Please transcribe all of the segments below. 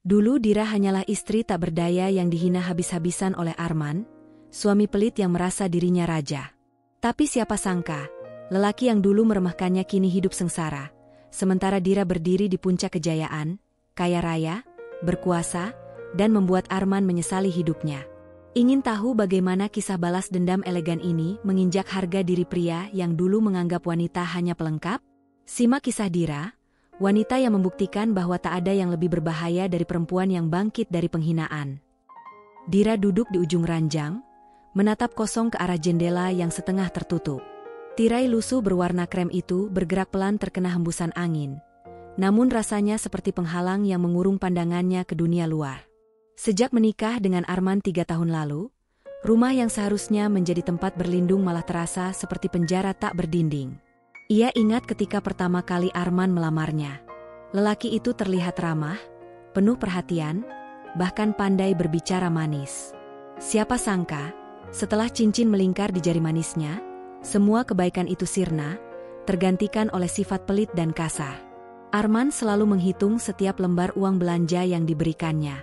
Dulu Dira hanyalah istri tak berdaya yang dihina habis-habisan oleh Arman, suami pelit yang merasa dirinya raja. Tapi siapa sangka, lelaki yang dulu meremehkannya kini hidup sengsara, sementara Dira berdiri di puncak kejayaan, kaya raya, berkuasa, dan membuat Arman menyesali hidupnya. Ingin tahu bagaimana kisah balas dendam elegan ini menginjak harga diri pria yang dulu menganggap wanita hanya pelengkap? Simak kisah Dira, wanita yang membuktikan bahwa tak ada yang lebih berbahaya dari perempuan yang bangkit dari penghinaan. Dira duduk di ujung ranjang, menatap kosong ke arah jendela yang setengah tertutup. Tirai lusuh berwarna krem itu bergerak pelan terkena hembusan angin. Namun rasanya seperti penghalang yang mengurung pandangannya ke dunia luar. Sejak menikah dengan Arman 3 tahun lalu, rumah yang seharusnya menjadi tempat berlindung malah terasa seperti penjara tak berdinding. Ia ingat ketika pertama kali Arman melamarnya. Lelaki itu terlihat ramah, penuh perhatian, bahkan pandai berbicara manis. Siapa sangka, setelah cincin melingkar di jari manisnya, semua kebaikan itu sirna, tergantikan oleh sifat pelit dan kasar. Arman selalu menghitung setiap lembar uang belanja yang diberikannya.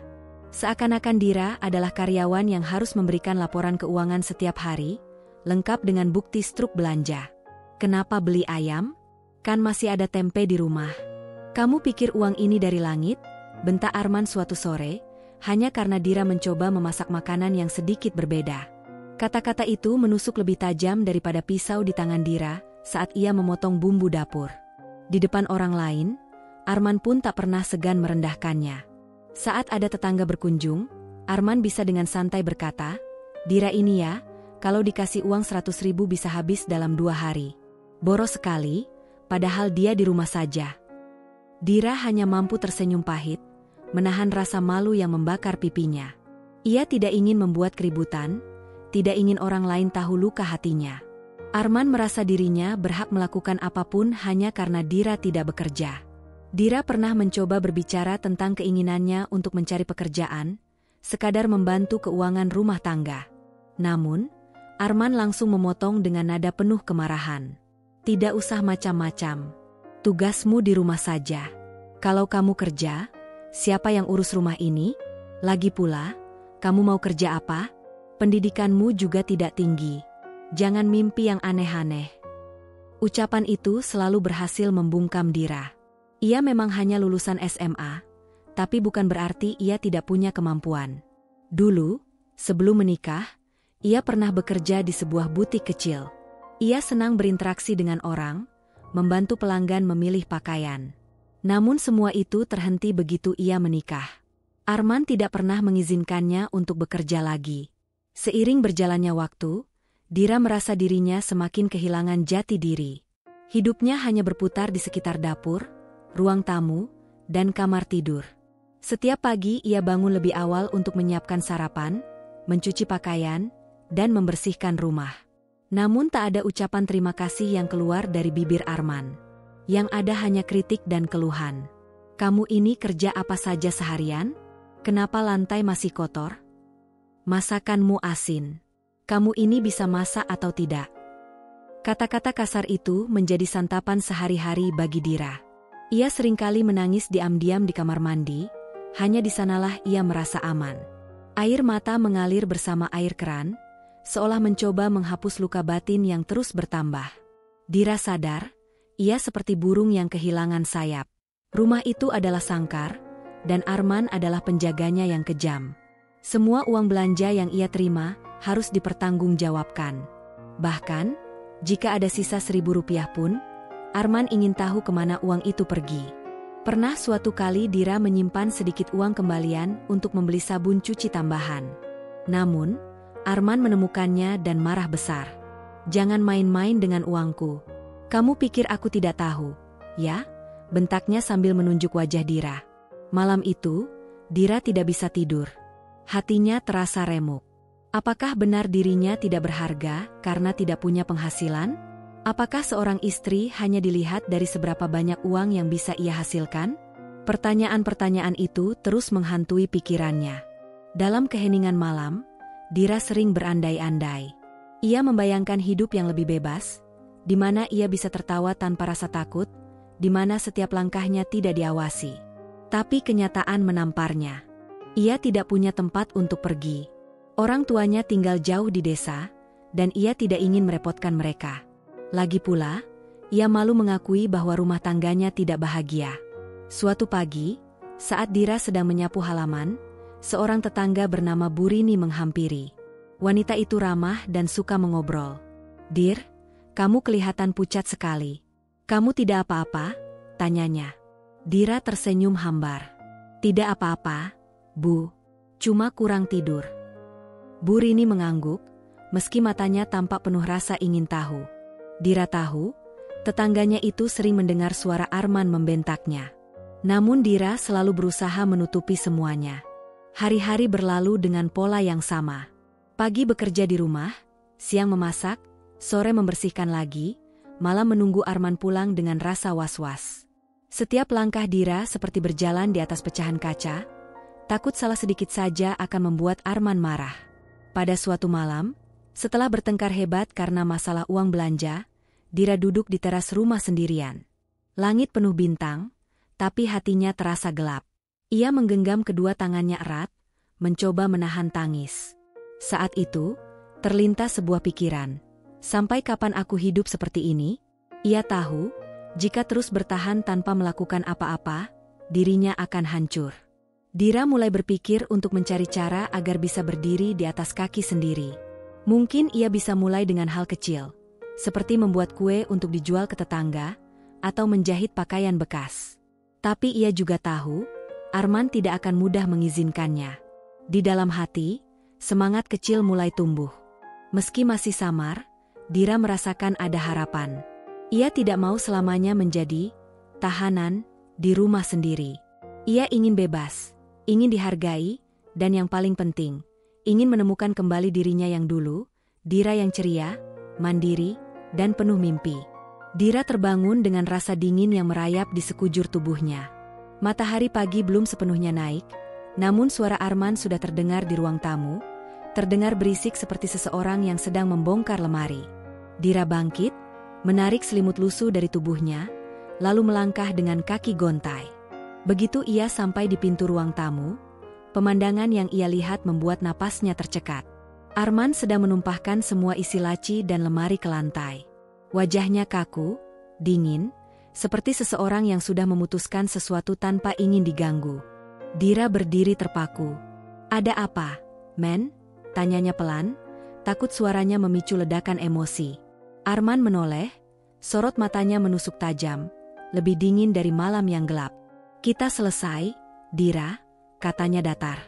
Seakan-akan Dira adalah karyawan yang harus memberikan laporan keuangan setiap hari, lengkap dengan bukti struk belanja. Kenapa beli ayam? Kan masih ada tempe di rumah. Kamu pikir uang ini dari langit? Bentak Arman suatu sore, hanya karena Dira mencoba memasak makanan yang sedikit berbeda. Kata-kata itu menusuk lebih tajam daripada pisau di tangan Dira saat ia memotong bumbu dapur. Di depan orang lain, Arman pun tak pernah segan merendahkannya. Saat ada tetangga berkunjung, Arman bisa dengan santai berkata, "Dira ini ya, kalau dikasih uang 100.000 bisa habis dalam 2 hari. Boros sekali, padahal dia di rumah saja." Dira hanya mampu tersenyum pahit, menahan rasa malu yang membakar pipinya. Ia tidak ingin membuat keributan, tidak ingin orang lain tahu luka hatinya. Arman merasa dirinya berhak melakukan apapun hanya karena Dira tidak bekerja. Dira pernah mencoba berbicara tentang keinginannya untuk mencari pekerjaan, sekadar membantu keuangan rumah tangga. Namun, Arman langsung memotong dengan nada penuh kemarahan. "Tidak usah macam-macam. Tugasmu di rumah saja. Kalau kamu kerja, siapa yang urus rumah ini? Lagi pula, kamu mau kerja apa? Pendidikanmu juga tidak tinggi. Jangan mimpi yang aneh-aneh." Ucapan itu selalu berhasil membungkam Dira. Ia memang hanya lulusan SMA, tapi bukan berarti ia tidak punya kemampuan. Dulu, sebelum menikah, ia pernah bekerja di sebuah butik kecil. Ia senang berinteraksi dengan orang, membantu pelanggan memilih pakaian. Namun semua itu terhenti begitu ia menikah. Arman tidak pernah mengizinkannya untuk bekerja lagi. Seiring berjalannya waktu, Dira merasa dirinya semakin kehilangan jati diri. Hidupnya hanya berputar di sekitar dapur, ruang tamu, dan kamar tidur. Setiap pagi ia bangun lebih awal untuk menyiapkan sarapan, mencuci pakaian, dan membersihkan rumah. Namun tak ada ucapan terima kasih yang keluar dari bibir Arman. Yang ada hanya kritik dan keluhan. "Kamu ini kerja apa saja seharian? Kenapa lantai masih kotor? Masakanmu asin. Kamu ini bisa masak atau tidak?" Kata-kata kasar itu menjadi santapan sehari-hari bagi Dira. Ia seringkali menangis diam-diam di kamar mandi, hanya di sanalah ia merasa aman. Air mata mengalir bersama air keran, seolah mencoba menghapus luka batin yang terus bertambah. Dira sadar, ia seperti burung yang kehilangan sayap. Rumah itu adalah sangkar, dan Arman adalah penjaganya yang kejam. Semua uang belanja yang ia terima harus dipertanggungjawabkan. Bahkan, jika ada sisa Rp1.000 pun, Arman ingin tahu kemana uang itu pergi. Pernah suatu kali Dira menyimpan sedikit uang kembalian untuk membeli sabun cuci tambahan. Namun, Arman menemukannya dan marah besar. "Jangan main-main dengan uangku. Kamu pikir aku tidak tahu, ya?" bentaknya sambil menunjuk wajah Dira. Malam itu, Dira tidak bisa tidur. Hatinya terasa remuk. Apakah benar dirinya tidak berharga karena tidak punya penghasilan? Apakah seorang istri hanya dilihat dari seberapa banyak uang yang bisa ia hasilkan? Pertanyaan-pertanyaan itu terus menghantui pikirannya. Dalam keheningan malam, Dira sering berandai-andai. Ia membayangkan hidup yang lebih bebas, di mana ia bisa tertawa tanpa rasa takut, di mana setiap langkahnya tidak diawasi. Tapi kenyataan menamparnya. Ia tidak punya tempat untuk pergi. Orang tuanya tinggal jauh di desa, dan ia tidak ingin merepotkan mereka. Lagi pula, ia malu mengakui bahwa rumah tangganya tidak bahagia. Suatu pagi, saat Dira sedang menyapu halaman, seorang tetangga bernama Bu Rini menghampiri. Wanita itu ramah dan suka mengobrol. "Dir, kamu kelihatan pucat sekali. Kamu tidak apa-apa?" tanyanya. Dira tersenyum hambar. "Tidak apa-apa, Bu. Cuma kurang tidur." Bu Rini mengangguk, meski matanya tampak penuh rasa ingin tahu. Dira tahu, tetangganya itu sering mendengar suara Arman membentaknya. Namun Dira selalu berusaha menutupi semuanya. Hari-hari berlalu dengan pola yang sama. Pagi bekerja di rumah, siang memasak, sore membersihkan lagi, malam menunggu Arman pulang dengan rasa was-was. Setiap langkah Dira seperti berjalan di atas pecahan kaca, takut salah sedikit saja akan membuat Arman marah. Pada suatu malam, setelah bertengkar hebat karena masalah uang belanja, Dira duduk di teras rumah sendirian. Langit penuh bintang, tapi hatinya terasa gelap. Ia menggenggam kedua tangannya erat, mencoba menahan tangis. Saat itu, terlintas sebuah pikiran. Sampai kapan aku hidup seperti ini? Ia tahu, jika terus bertahan tanpa melakukan apa-apa, dirinya akan hancur. Dira mulai berpikir untuk mencari cara agar bisa berdiri di atas kaki sendiri. Mungkin ia bisa mulai dengan hal kecil, seperti membuat kue untuk dijual ke tetangga, atau menjahit pakaian bekas. Tapi ia juga tahu, Arman tidak akan mudah mengizinkannya. Di dalam hati, semangat kecil mulai tumbuh. Meski masih samar, Dira merasakan ada harapan. Ia tidak mau selamanya menjadi tahanan di rumah sendiri. Ia ingin bebas, ingin dihargai, dan yang paling penting, ingin menemukan kembali dirinya yang dulu, Dira yang ceria, mandiri, dan penuh mimpi. Dira terbangun dengan rasa dingin yang merayap di sekujur tubuhnya. Matahari pagi belum sepenuhnya naik, namun suara Arman sudah terdengar di ruang tamu, terdengar berisik seperti seseorang yang sedang membongkar lemari. Dira bangkit, menarik selimut lusuh dari tubuhnya, lalu melangkah dengan kaki gontai. Begitu ia sampai di pintu ruang tamu, pemandangan yang ia lihat membuat napasnya tercekat. Arman sedang menumpahkan semua isi laci dan lemari ke lantai. Wajahnya kaku, dingin, seperti seseorang yang sudah memutuskan sesuatu tanpa ingin diganggu. Dira berdiri terpaku. "Ada apa, men?" tanyanya pelan, takut suaranya memicu ledakan emosi. Arman menoleh, sorot matanya menusuk tajam, lebih dingin dari malam yang gelap. "Kita selesai, Dira," katanya datar.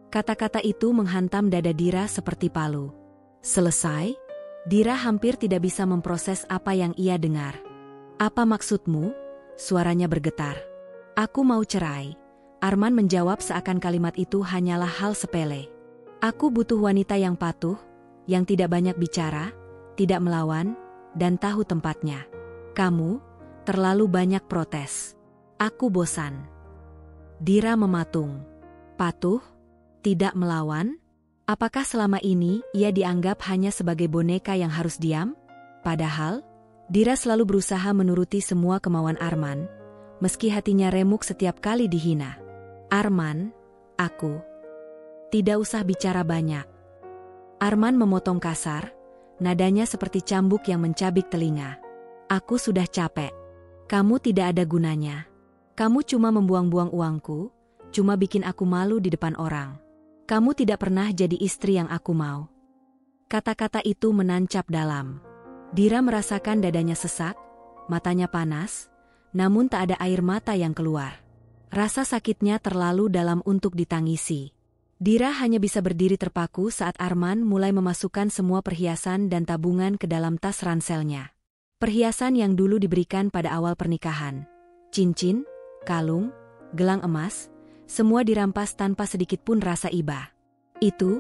Kata-kata itu menghantam dada Dira seperti palu. "Selesai?" Dira hampir tidak bisa memproses apa yang ia dengar. "Apa maksudmu?" Suaranya bergetar. "Aku mau cerai." Arman menjawab seakan kalimat itu hanyalah hal sepele. "Aku butuh wanita yang patuh, yang tidak banyak bicara, tidak melawan, dan tahu tempatnya. Kamu terlalu banyak protes. Aku bosan." Dira mematung. Patuh? Tidak melawan? Apakah selama ini ia dianggap hanya sebagai boneka yang harus diam? Padahal, Dira selalu berusaha menuruti semua kemauan Arman, meski hatinya remuk setiap kali dihina. "Arman, aku tidak usah bicara banyak." Arman memotong kasar, nadanya seperti cambuk yang mencabik telinga. "Aku sudah capek. Kamu tidak ada gunanya. Kamu cuma membuang-buang uangku, cuma bikin aku malu di depan orang. Kamu tidak pernah jadi istri yang aku mau." Kata-kata itu menancap dalam. Dira merasakan dadanya sesak, matanya panas, namun tak ada air mata yang keluar. Rasa sakitnya terlalu dalam untuk ditangisi. Dira hanya bisa berdiri terpaku saat Arman mulai memasukkan semua perhiasan dan tabungan ke dalam tas ranselnya. Perhiasan yang dulu diberikan pada awal pernikahan. Cincin, kalung, gelang emas, semua dirampas tanpa sedikit pun rasa iba. Itu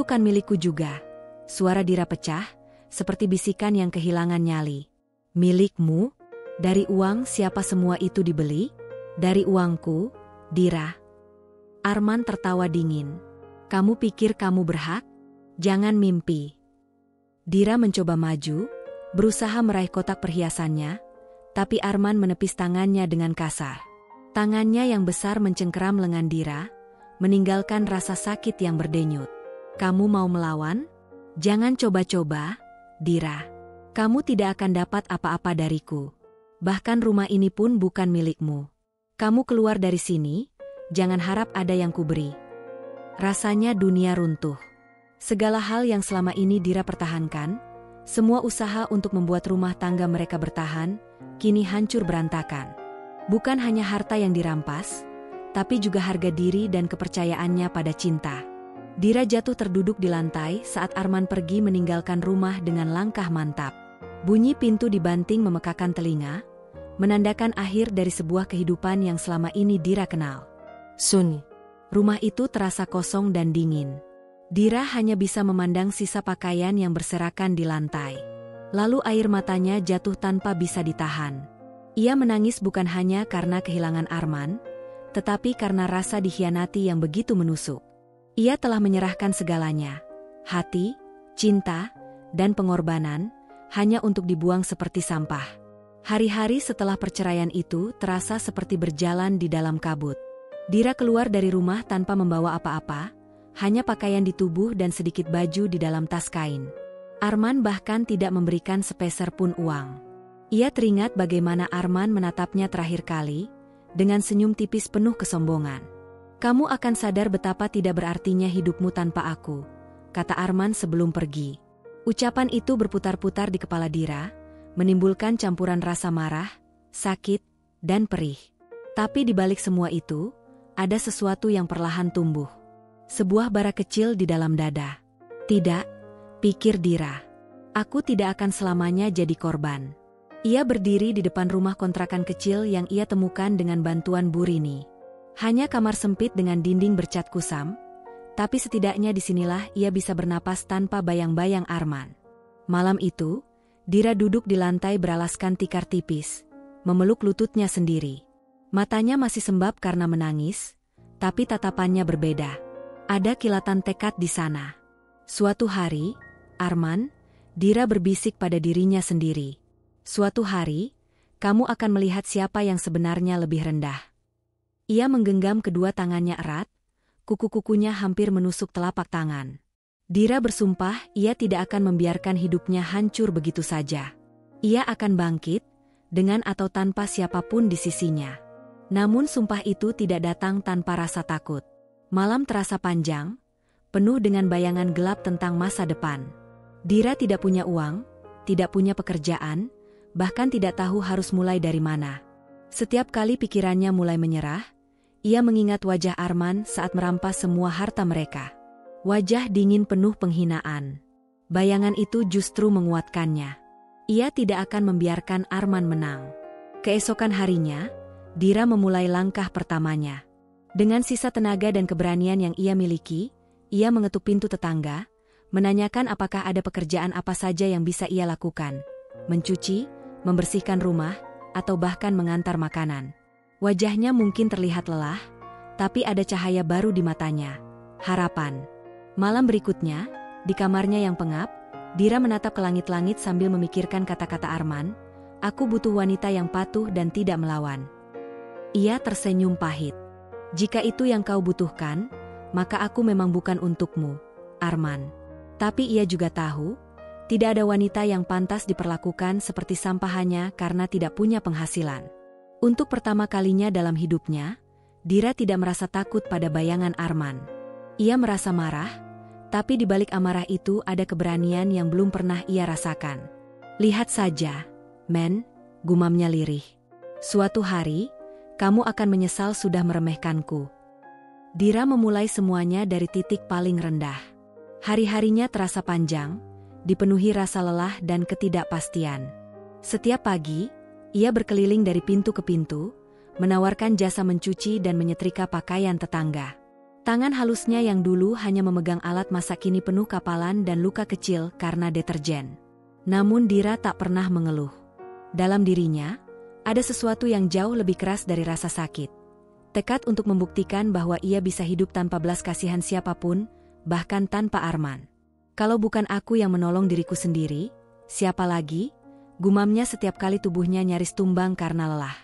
kan milikku juga." Suara Dira pecah, seperti bisikan yang kehilangan nyali. "Milikmu? Dari uang siapa semua itu dibeli?" "Dari uangku, Dira." Arman tertawa dingin. "Kamu pikir kamu berhak? Jangan mimpi." Dira mencoba maju, berusaha meraih kotak perhiasannya, tapi Arman menepis tangannya dengan kasar. Tangannya yang besar mencengkeram lengan Dira, meninggalkan rasa sakit yang berdenyut. Kamu mau melawan? Jangan coba-coba, Dira. Kamu tidak akan dapat apa-apa dariku. Bahkan rumah ini pun bukan milikmu. Kamu keluar dari sini, jangan harap ada yang kuberi. Rasanya dunia runtuh. Segala hal yang selama ini Dira pertahankan, semua usaha untuk membuat rumah tangga mereka bertahan, kini hancur berantakan. Bukan hanya harta yang dirampas, tapi juga harga diri dan kepercayaannya pada cinta. Dira jatuh terduduk di lantai saat Arman pergi meninggalkan rumah dengan langkah mantap. Bunyi pintu dibanting memekakan telinga, menandakan akhir dari sebuah kehidupan yang selama ini Dira kenal. Sun. Rumah itu terasa kosong dan dingin. Dira hanya bisa memandang sisa pakaian yang berserakan di lantai. Lalu air matanya jatuh tanpa bisa ditahan. Ia menangis bukan hanya karena kehilangan Arman, tetapi karena rasa dikhianati yang begitu menusuk. Ia telah menyerahkan segalanya, hati, cinta, dan pengorbanan, hanya untuk dibuang seperti sampah. Hari-hari setelah perceraian itu terasa seperti berjalan di dalam kabut. Dira keluar dari rumah tanpa membawa apa-apa, hanya pakaian di tubuh dan sedikit baju di dalam tas kain. Arman bahkan tidak memberikan sepeser pun uang. Ia teringat bagaimana Arman menatapnya terakhir kali, dengan senyum tipis penuh kesombongan. Kamu akan sadar betapa tidak berartinya hidupmu tanpa aku, kata Arman sebelum pergi. Ucapan itu berputar-putar di kepala Dira, menimbulkan campuran rasa marah, sakit, dan perih. Tapi di balik semua itu, ada sesuatu yang perlahan tumbuh. Sebuah bara kecil di dalam dada. Tidak, pikir Dira. Aku tidak akan selamanya jadi korban. Ia berdiri di depan rumah kontrakan kecil yang ia temukan dengan bantuan Bu Rini. Hanya kamar sempit dengan dinding bercat kusam, tapi setidaknya disinilah ia bisa bernapas tanpa bayang-bayang Arman. Malam itu, Dira duduk di lantai beralaskan tikar tipis, memeluk lututnya sendiri. Matanya masih sembab karena menangis, tapi tatapannya berbeda. Ada kilatan tekad di sana. Suatu hari, Arman, Dira berbisik pada dirinya sendiri. Suatu hari, kamu akan melihat siapa yang sebenarnya lebih rendah. Ia menggenggam kedua tangannya erat, kuku-kukunya hampir menusuk telapak tangan. Dira bersumpah ia tidak akan membiarkan hidupnya hancur begitu saja. Ia akan bangkit, dengan atau tanpa siapapun di sisinya. Namun sumpah itu tidak datang tanpa rasa takut. Malam terasa panjang, penuh dengan bayangan gelap tentang masa depan. Dira tidak punya uang, tidak punya pekerjaan, bahkan tidak tahu harus mulai dari mana. Setiap kali pikirannya mulai menyerah, ia mengingat wajah Arman saat merampas semua harta mereka. Wajah dingin penuh penghinaan. Bayangan itu justru menguatkannya. Ia tidak akan membiarkan Arman menang. Keesokan harinya, Dira memulai langkah pertamanya. Dengan sisa tenaga dan keberanian yang ia miliki, ia mengetuk pintu tetangga, menanyakan apakah ada pekerjaan apa saja yang bisa ia lakukan. Mencuci, membersihkan rumah, atau bahkan mengantar makanan. Wajahnya mungkin terlihat lelah, tapi ada cahaya baru di matanya. Harapan. Malam berikutnya, di kamarnya yang pengap, Dira menatap ke langit-langit sambil memikirkan kata-kata Arman, "Aku butuh wanita yang patuh dan tidak melawan." Ia tersenyum pahit. "Jika itu yang kau butuhkan, maka aku memang bukan untukmu, Arman." Tapi ia juga tahu, tidak ada wanita yang pantas diperlakukan seperti sampah hanya karena tidak punya penghasilan. Untuk pertama kalinya dalam hidupnya, Dira tidak merasa takut pada bayangan Arman. Ia merasa marah, tapi di balik amarah itu ada keberanian yang belum pernah ia rasakan. "Lihat saja, Men," gumamnya lirih. "Suatu hari, kamu akan menyesal sudah meremehkanku." Dira memulai semuanya dari titik paling rendah. Hari-harinya terasa panjang, dipenuhi rasa lelah dan ketidakpastian. Setiap pagi, ia berkeliling dari pintu ke pintu, menawarkan jasa mencuci dan menyetrika pakaian tetangga. Tangan halusnya yang dulu hanya memegang alat masak kini penuh kapalan dan luka kecil karena deterjen. Namun Dira tak pernah mengeluh. Dalam dirinya, ada sesuatu yang jauh lebih keras dari rasa sakit. Tekad untuk membuktikan bahwa ia bisa hidup tanpa belas kasihan siapapun, bahkan tanpa Arman. "Kalau bukan aku yang menolong diriku sendiri, siapa lagi?" gumamnya setiap kali tubuhnya nyaris tumbang karena lelah.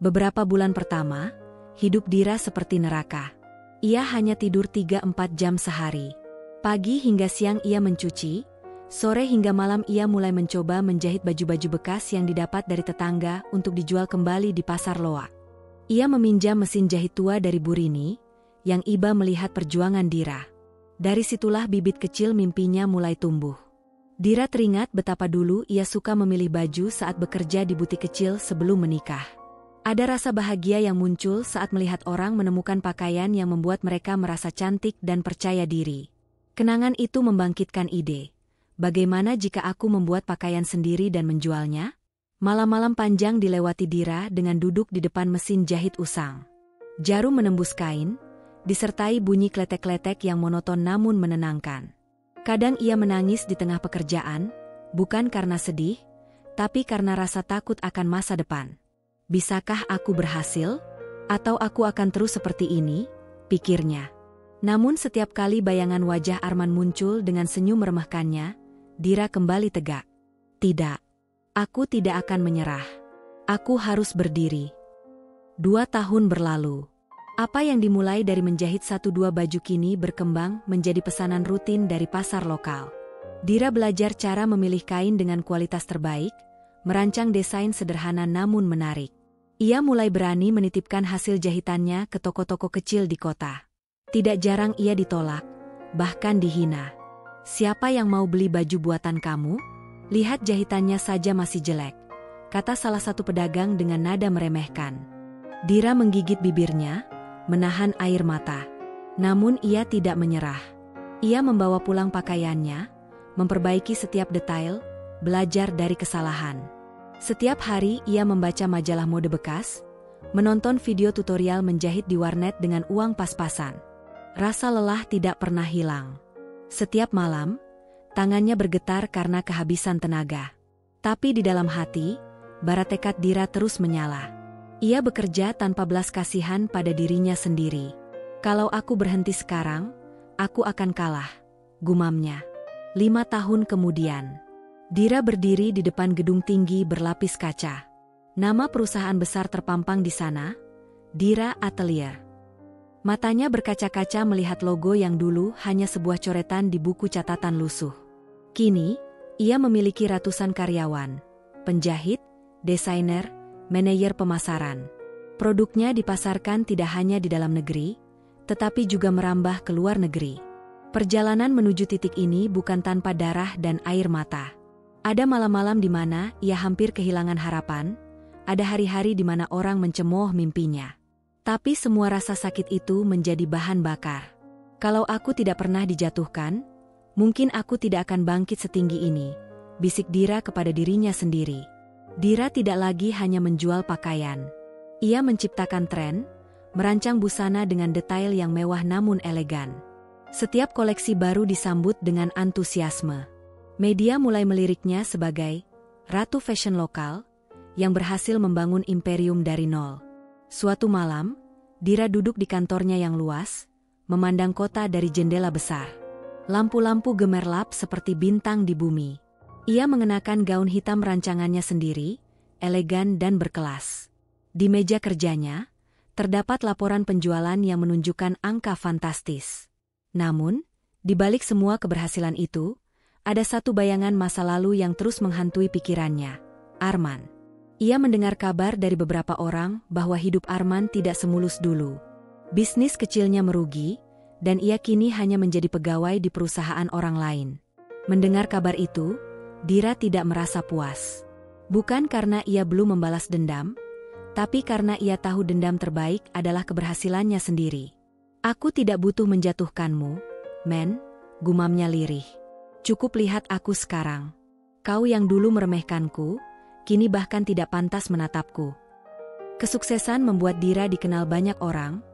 Beberapa bulan pertama, Hidup Dira seperti neraka. Ia hanya tidur 3-4 jam sehari. Pagi hingga siang ia mencuci, sore hingga malam ia mulai mencoba menjahit baju-baju bekas yang didapat dari tetangga untuk dijual kembali di pasar loak. Ia meminjam mesin jahit tua dari Burini, yang iba melihat perjuangan Dira. Dari situlah bibit kecil mimpinya mulai tumbuh. Dira teringat betapa dulu ia suka memilih baju saat bekerja di butik kecil sebelum menikah. Ada rasa bahagia yang muncul saat melihat orang menemukan pakaian yang membuat mereka merasa cantik dan percaya diri. Kenangan itu membangkitkan ide. Bagaimana jika aku membuat pakaian sendiri dan menjualnya? Malam-malam panjang dilewati Dira dengan duduk di depan mesin jahit usang. Jarum menembus kain, disertai bunyi kletek-kletek yang monoton namun menenangkan. Kadang ia menangis di tengah pekerjaan, bukan karena sedih, tapi karena rasa takut akan masa depan. Bisakah aku berhasil? Atau aku akan terus seperti ini? Pikirnya. Namun setiap kali bayangan wajah Arman muncul dengan senyum meremehkannya, Dira kembali tegak. Tidak. Aku tidak akan menyerah. Aku harus berdiri. 2 tahun berlalu. Apa yang dimulai dari menjahit 1-2 baju kini berkembang menjadi pesanan rutin dari pasar lokal. Dira belajar cara memilih kain dengan kualitas terbaik, merancang desain sederhana namun menarik. Ia mulai berani menitipkan hasil jahitannya ke toko-toko kecil di kota. Tidak jarang ia ditolak, bahkan dihina. Siapa yang mau beli baju buatan kamu? Lihat jahitannya saja masih jelek, kata salah satu pedagang dengan nada meremehkan. Dira menggigit bibirnya, menahan air mata. Namun ia tidak menyerah. Ia membawa pulang pakaiannya, memperbaiki setiap detail, belajar dari kesalahan. Setiap hari ia membaca majalah mode bekas, menonton video tutorial menjahit di warnet dengan uang pas-pasan. Rasa lelah tidak pernah hilang. Setiap malam, tangannya bergetar karena kehabisan tenaga. Tapi di dalam hati, bara tekad Dira terus menyala. Ia bekerja tanpa belas kasihan pada dirinya sendiri. Kalau aku berhenti sekarang, aku akan kalah, gumamnya. 5 tahun kemudian, Dira berdiri di depan gedung tinggi berlapis kaca. Nama perusahaan besar terpampang di sana, Dira Atelier. Matanya berkaca-kaca melihat logo yang dulu hanya sebuah coretan di buku catatan lusuh. Kini, ia memiliki ratusan karyawan, penjahit, desainer, manajer pemasaran. Produknya dipasarkan tidak hanya di dalam negeri, tetapi juga merambah ke luar negeri. Perjalanan menuju titik ini bukan tanpa darah dan air mata. Ada malam-malam di mana ia hampir kehilangan harapan, ada hari-hari di mana orang mencemooh mimpinya. Tapi semua rasa sakit itu menjadi bahan bakar. Kalau aku tidak pernah dijatuhkan, mungkin aku tidak akan bangkit setinggi ini, bisik Dira kepada dirinya sendiri. Dira tidak lagi hanya menjual pakaian. Ia menciptakan tren, merancang busana dengan detail yang mewah namun elegan. Setiap koleksi baru disambut dengan antusiasme. Media mulai meliriknya sebagai ratu fashion lokal yang berhasil membangun imperium dari nol. Suatu malam, Dira duduk di kantornya yang luas, memandang kota dari jendela besar. Lampu-lampu gemerlap seperti bintang di bumi. Ia mengenakan gaun hitam rancangannya sendiri, elegan dan berkelas. Di meja kerjanya, terdapat laporan penjualan yang menunjukkan angka fantastis. Namun, di balik semua keberhasilan itu, ada satu bayangan masa lalu yang terus menghantui pikirannya, Arman. Ia mendengar kabar dari beberapa orang bahwa hidup Arman tidak semulus dulu. Bisnis kecilnya merugi, dan ia kini hanya menjadi pegawai di perusahaan orang lain. Mendengar kabar itu, Dira tidak merasa puas. Bukan karena ia belum membalas dendam, tapi karena ia tahu dendam terbaik adalah keberhasilannya sendiri. Aku tidak butuh menjatuhkanmu, men, gumamnya lirih. Cukup lihat aku sekarang. Kau yang dulu meremehkanku, kini bahkan tidak pantas menatapku. Kesuksesan membuat Dira dikenal banyak orang,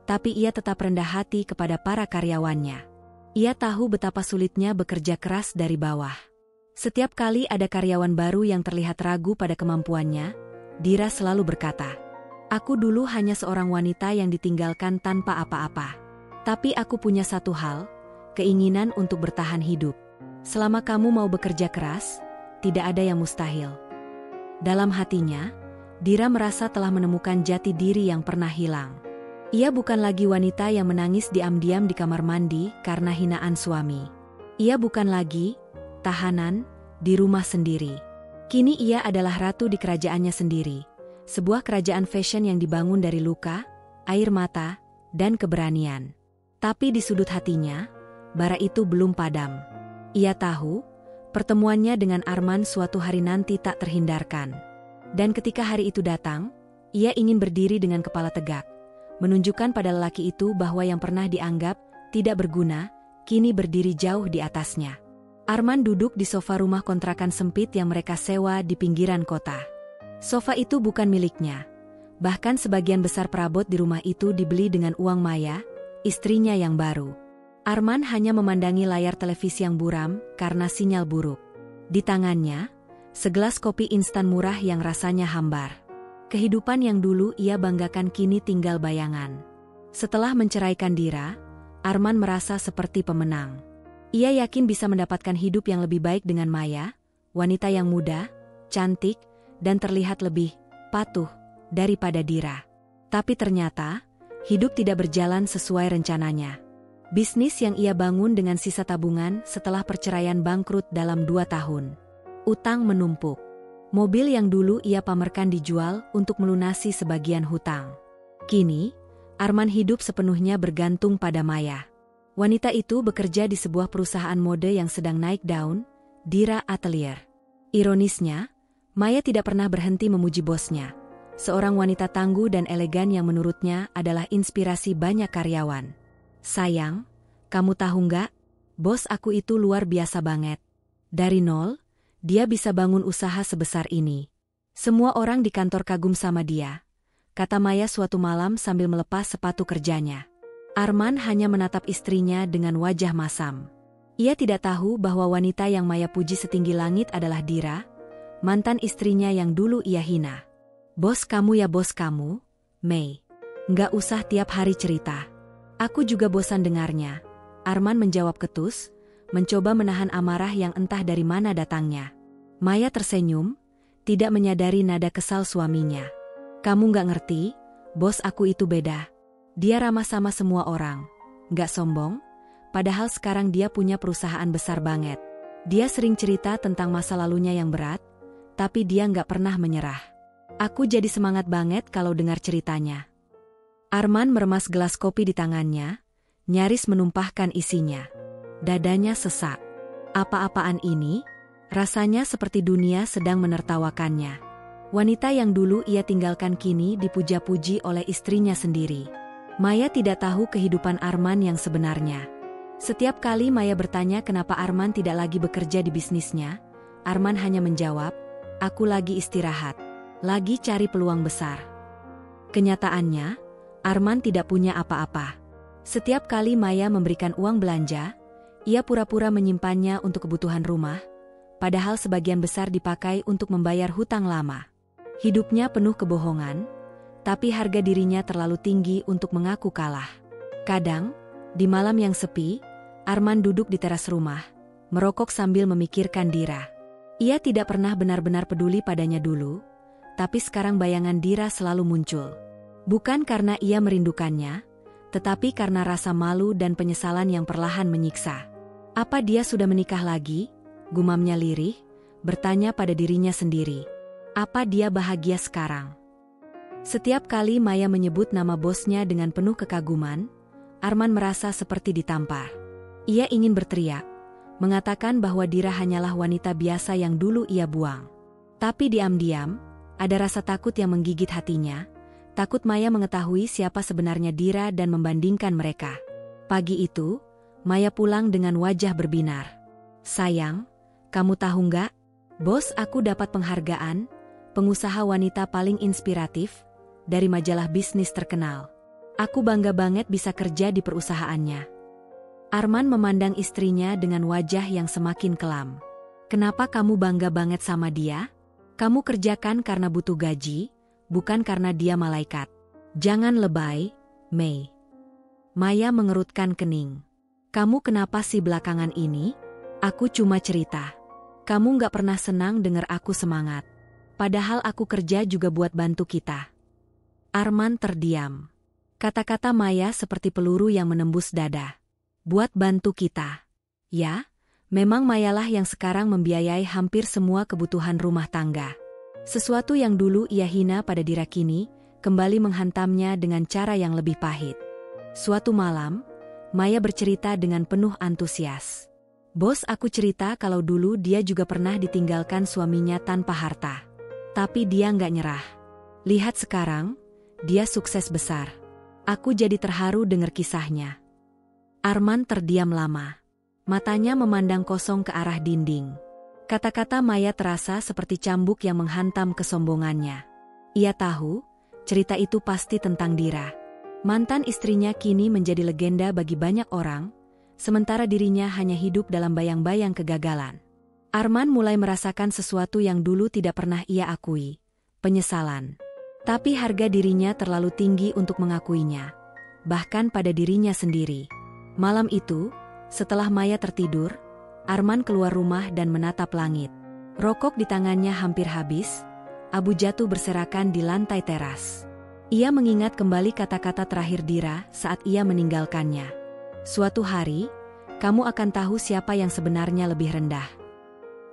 tapi ia tetap rendah hati kepada para karyawannya. Ia tahu betapa sulitnya bekerja keras dari bawah. Setiap kali ada karyawan baru yang terlihat ragu pada kemampuannya, Dira selalu berkata, "Aku dulu hanya seorang wanita yang ditinggalkan tanpa apa-apa. Tapi aku punya satu hal, keinginan untuk bertahan hidup. Selama kamu mau bekerja keras, tidak ada yang mustahil." Dalam hatinya, Dira merasa telah menemukan jati diri yang pernah hilang. Ia bukan lagi wanita yang menangis diam-diam di kamar mandi karena hinaan suami. Ia bukan lagi tahanan di rumah sendiri. Kini ia adalah ratu di kerajaannya sendiri. Sebuah kerajaan fashion yang dibangun dari luka, air mata, dan keberanian. Tapi di sudut hatinya, bara itu belum padam. Ia tahu, pertemuannya dengan Arman suatu hari nanti tak terhindarkan. Dan ketika hari itu datang, ia ingin berdiri dengan kepala tegak. Menunjukkan pada lelaki itu bahwa yang pernah dianggap tidak berguna, kini berdiri jauh di atasnya. Arman duduk di sofa rumah kontrakan sempit yang mereka sewa di pinggiran kota. Sofa itu bukan miliknya. Bahkan sebagian besar perabot di rumah itu dibeli dengan uang Maya, istrinya yang baru. Arman hanya memandangi layar televisi yang buram karena sinyal buruk. Di tangannya, segelas kopi instan murah yang rasanya hambar. Kehidupan yang dulu ia banggakan kini tinggal bayangan. Setelah menceraikan Dira, Arman merasa seperti pemenang. Ia yakin bisa mendapatkan hidup yang lebih baik dengan Maya, wanita yang muda, cantik, dan terlihat lebih patuh daripada Dira. Tapi ternyata, hidup tidak berjalan sesuai rencananya. Bisnis yang ia bangun dengan sisa tabungan setelah perceraian bangkrut dalam 2 tahun. Utang menumpuk. Mobil yang dulu ia pamerkan dijual untuk melunasi sebagian hutang. Kini, Arman hidup sepenuhnya bergantung pada Maya. Wanita itu bekerja di sebuah perusahaan mode yang sedang naik daun, Dira Atelier. Ironisnya, Maya tidak pernah berhenti memuji bosnya. Seorang wanita tangguh dan elegan yang menurutnya adalah inspirasi banyak karyawan. Sayang, kamu tahu nggak? Bos aku itu luar biasa banget. Dari nol, dia bisa bangun usaha sebesar ini. Semua orang di kantor kagum sama dia, kata Maya suatu malam sambil melepas sepatu kerjanya. Arman hanya menatap istrinya dengan wajah masam. Ia tidak tahu bahwa wanita yang Maya puji setinggi langit adalah Dira, mantan istrinya yang dulu ia hina. Bos kamu ya bos kamu, Mei. Nggak usah tiap hari cerita. Aku juga bosan dengarnya. Arman menjawab ketus, mencoba menahan amarah yang entah dari mana datangnya. Maya tersenyum, tidak menyadari nada kesal suaminya. Kamu nggak ngerti, bos aku itu beda. Dia ramah sama semua orang, nggak sombong, padahal sekarang dia punya perusahaan besar banget. Dia sering cerita tentang masa lalunya yang berat, tapi dia nggak pernah menyerah. Aku jadi semangat banget kalau dengar ceritanya. Arman meremas gelas kopi di tangannya, nyaris menumpahkan isinya. Dadanya sesak. Apa-apaan ini? Rasanya seperti dunia sedang menertawakannya. Wanita yang dulu ia tinggalkan kini dipuja-puji oleh istrinya sendiri. Maya tidak tahu kehidupan Arman yang sebenarnya. Setiap kali Maya bertanya kenapa Arman tidak lagi bekerja di bisnisnya, Arman hanya menjawab, aku lagi istirahat, lagi cari peluang besar. Kenyataannya, Arman tidak punya apa-apa. Setiap kali Maya memberikan uang belanja, ia pura-pura menyimpannya untuk kebutuhan rumah, padahal sebagian besar dipakai untuk membayar hutang lama. Hidupnya penuh kebohongan, tapi harga dirinya terlalu tinggi untuk mengaku kalah. Kadang, di malam yang sepi, Arman duduk di teras rumah, merokok sambil memikirkan Dira. Ia tidak pernah benar-benar peduli padanya dulu, tapi sekarang bayangan Dira selalu muncul. Bukan karena ia merindukannya, tetapi karena rasa malu dan penyesalan yang perlahan menyiksa. Apa dia sudah menikah lagi? Gumamnya lirih, bertanya pada dirinya sendiri. Apa dia bahagia sekarang? Setiap kali Maya menyebut nama bosnya dengan penuh kekaguman, Arman merasa seperti ditampar. Ia ingin berteriak, mengatakan bahwa Dira hanyalah wanita biasa yang dulu ia buang. Tapi diam-diam, ada rasa takut yang menggigit hatinya, takut Maya mengetahui siapa sebenarnya Dira dan membandingkan mereka. Pagi itu, Maya pulang dengan wajah berbinar. Sayang, kamu tahu nggak? Bos aku dapat penghargaan, pengusaha wanita paling inspiratif, dari majalah bisnis terkenal. Aku bangga banget bisa kerja di perusahaannya. Arman memandang istrinya dengan wajah yang semakin kelam. Kenapa kamu bangga banget sama dia? Kamu kerjakan karena butuh gaji, bukan karena dia malaikat. Jangan lebay, Mei. Maya mengerutkan kening. Kamu kenapa sih belakangan ini? Aku cuma cerita. Kamu nggak pernah senang dengar aku semangat. Padahal aku kerja juga buat bantu kita. Arman terdiam. Kata-kata Maya seperti peluru yang menembus dada. Buat bantu kita. Ya, memang Mayalah yang sekarang membiayai hampir semua kebutuhan rumah tangga. Sesuatu yang dulu ia hina pada Dira kini, kembali menghantamnya dengan cara yang lebih pahit. Suatu malam, Maya bercerita dengan penuh antusias. Bos, aku cerita kalau dulu dia juga pernah ditinggalkan suaminya tanpa harta. Tapi dia nggak nyerah. Lihat sekarang, dia sukses besar. Aku jadi terharu dengar kisahnya. Arman terdiam lama. Matanya memandang kosong ke arah dinding. Kata-kata Maya terasa seperti cambuk yang menghantam kesombongannya. Ia tahu, cerita itu pasti tentang Dira. Mantan istrinya kini menjadi legenda bagi banyak orang, sementara dirinya hanya hidup dalam bayang-bayang kegagalan. Arman mulai merasakan sesuatu yang dulu tidak pernah ia akui, penyesalan. Tapi harga dirinya terlalu tinggi untuk mengakuinya, bahkan pada dirinya sendiri. Malam itu, setelah Maya tertidur, Arman keluar rumah dan menatap langit. Rokok di tangannya hampir habis, abu jatuh berserakan di lantai teras. Ia mengingat kembali kata-kata terakhir Dira saat ia meninggalkannya. Suatu hari, kamu akan tahu siapa yang sebenarnya lebih rendah.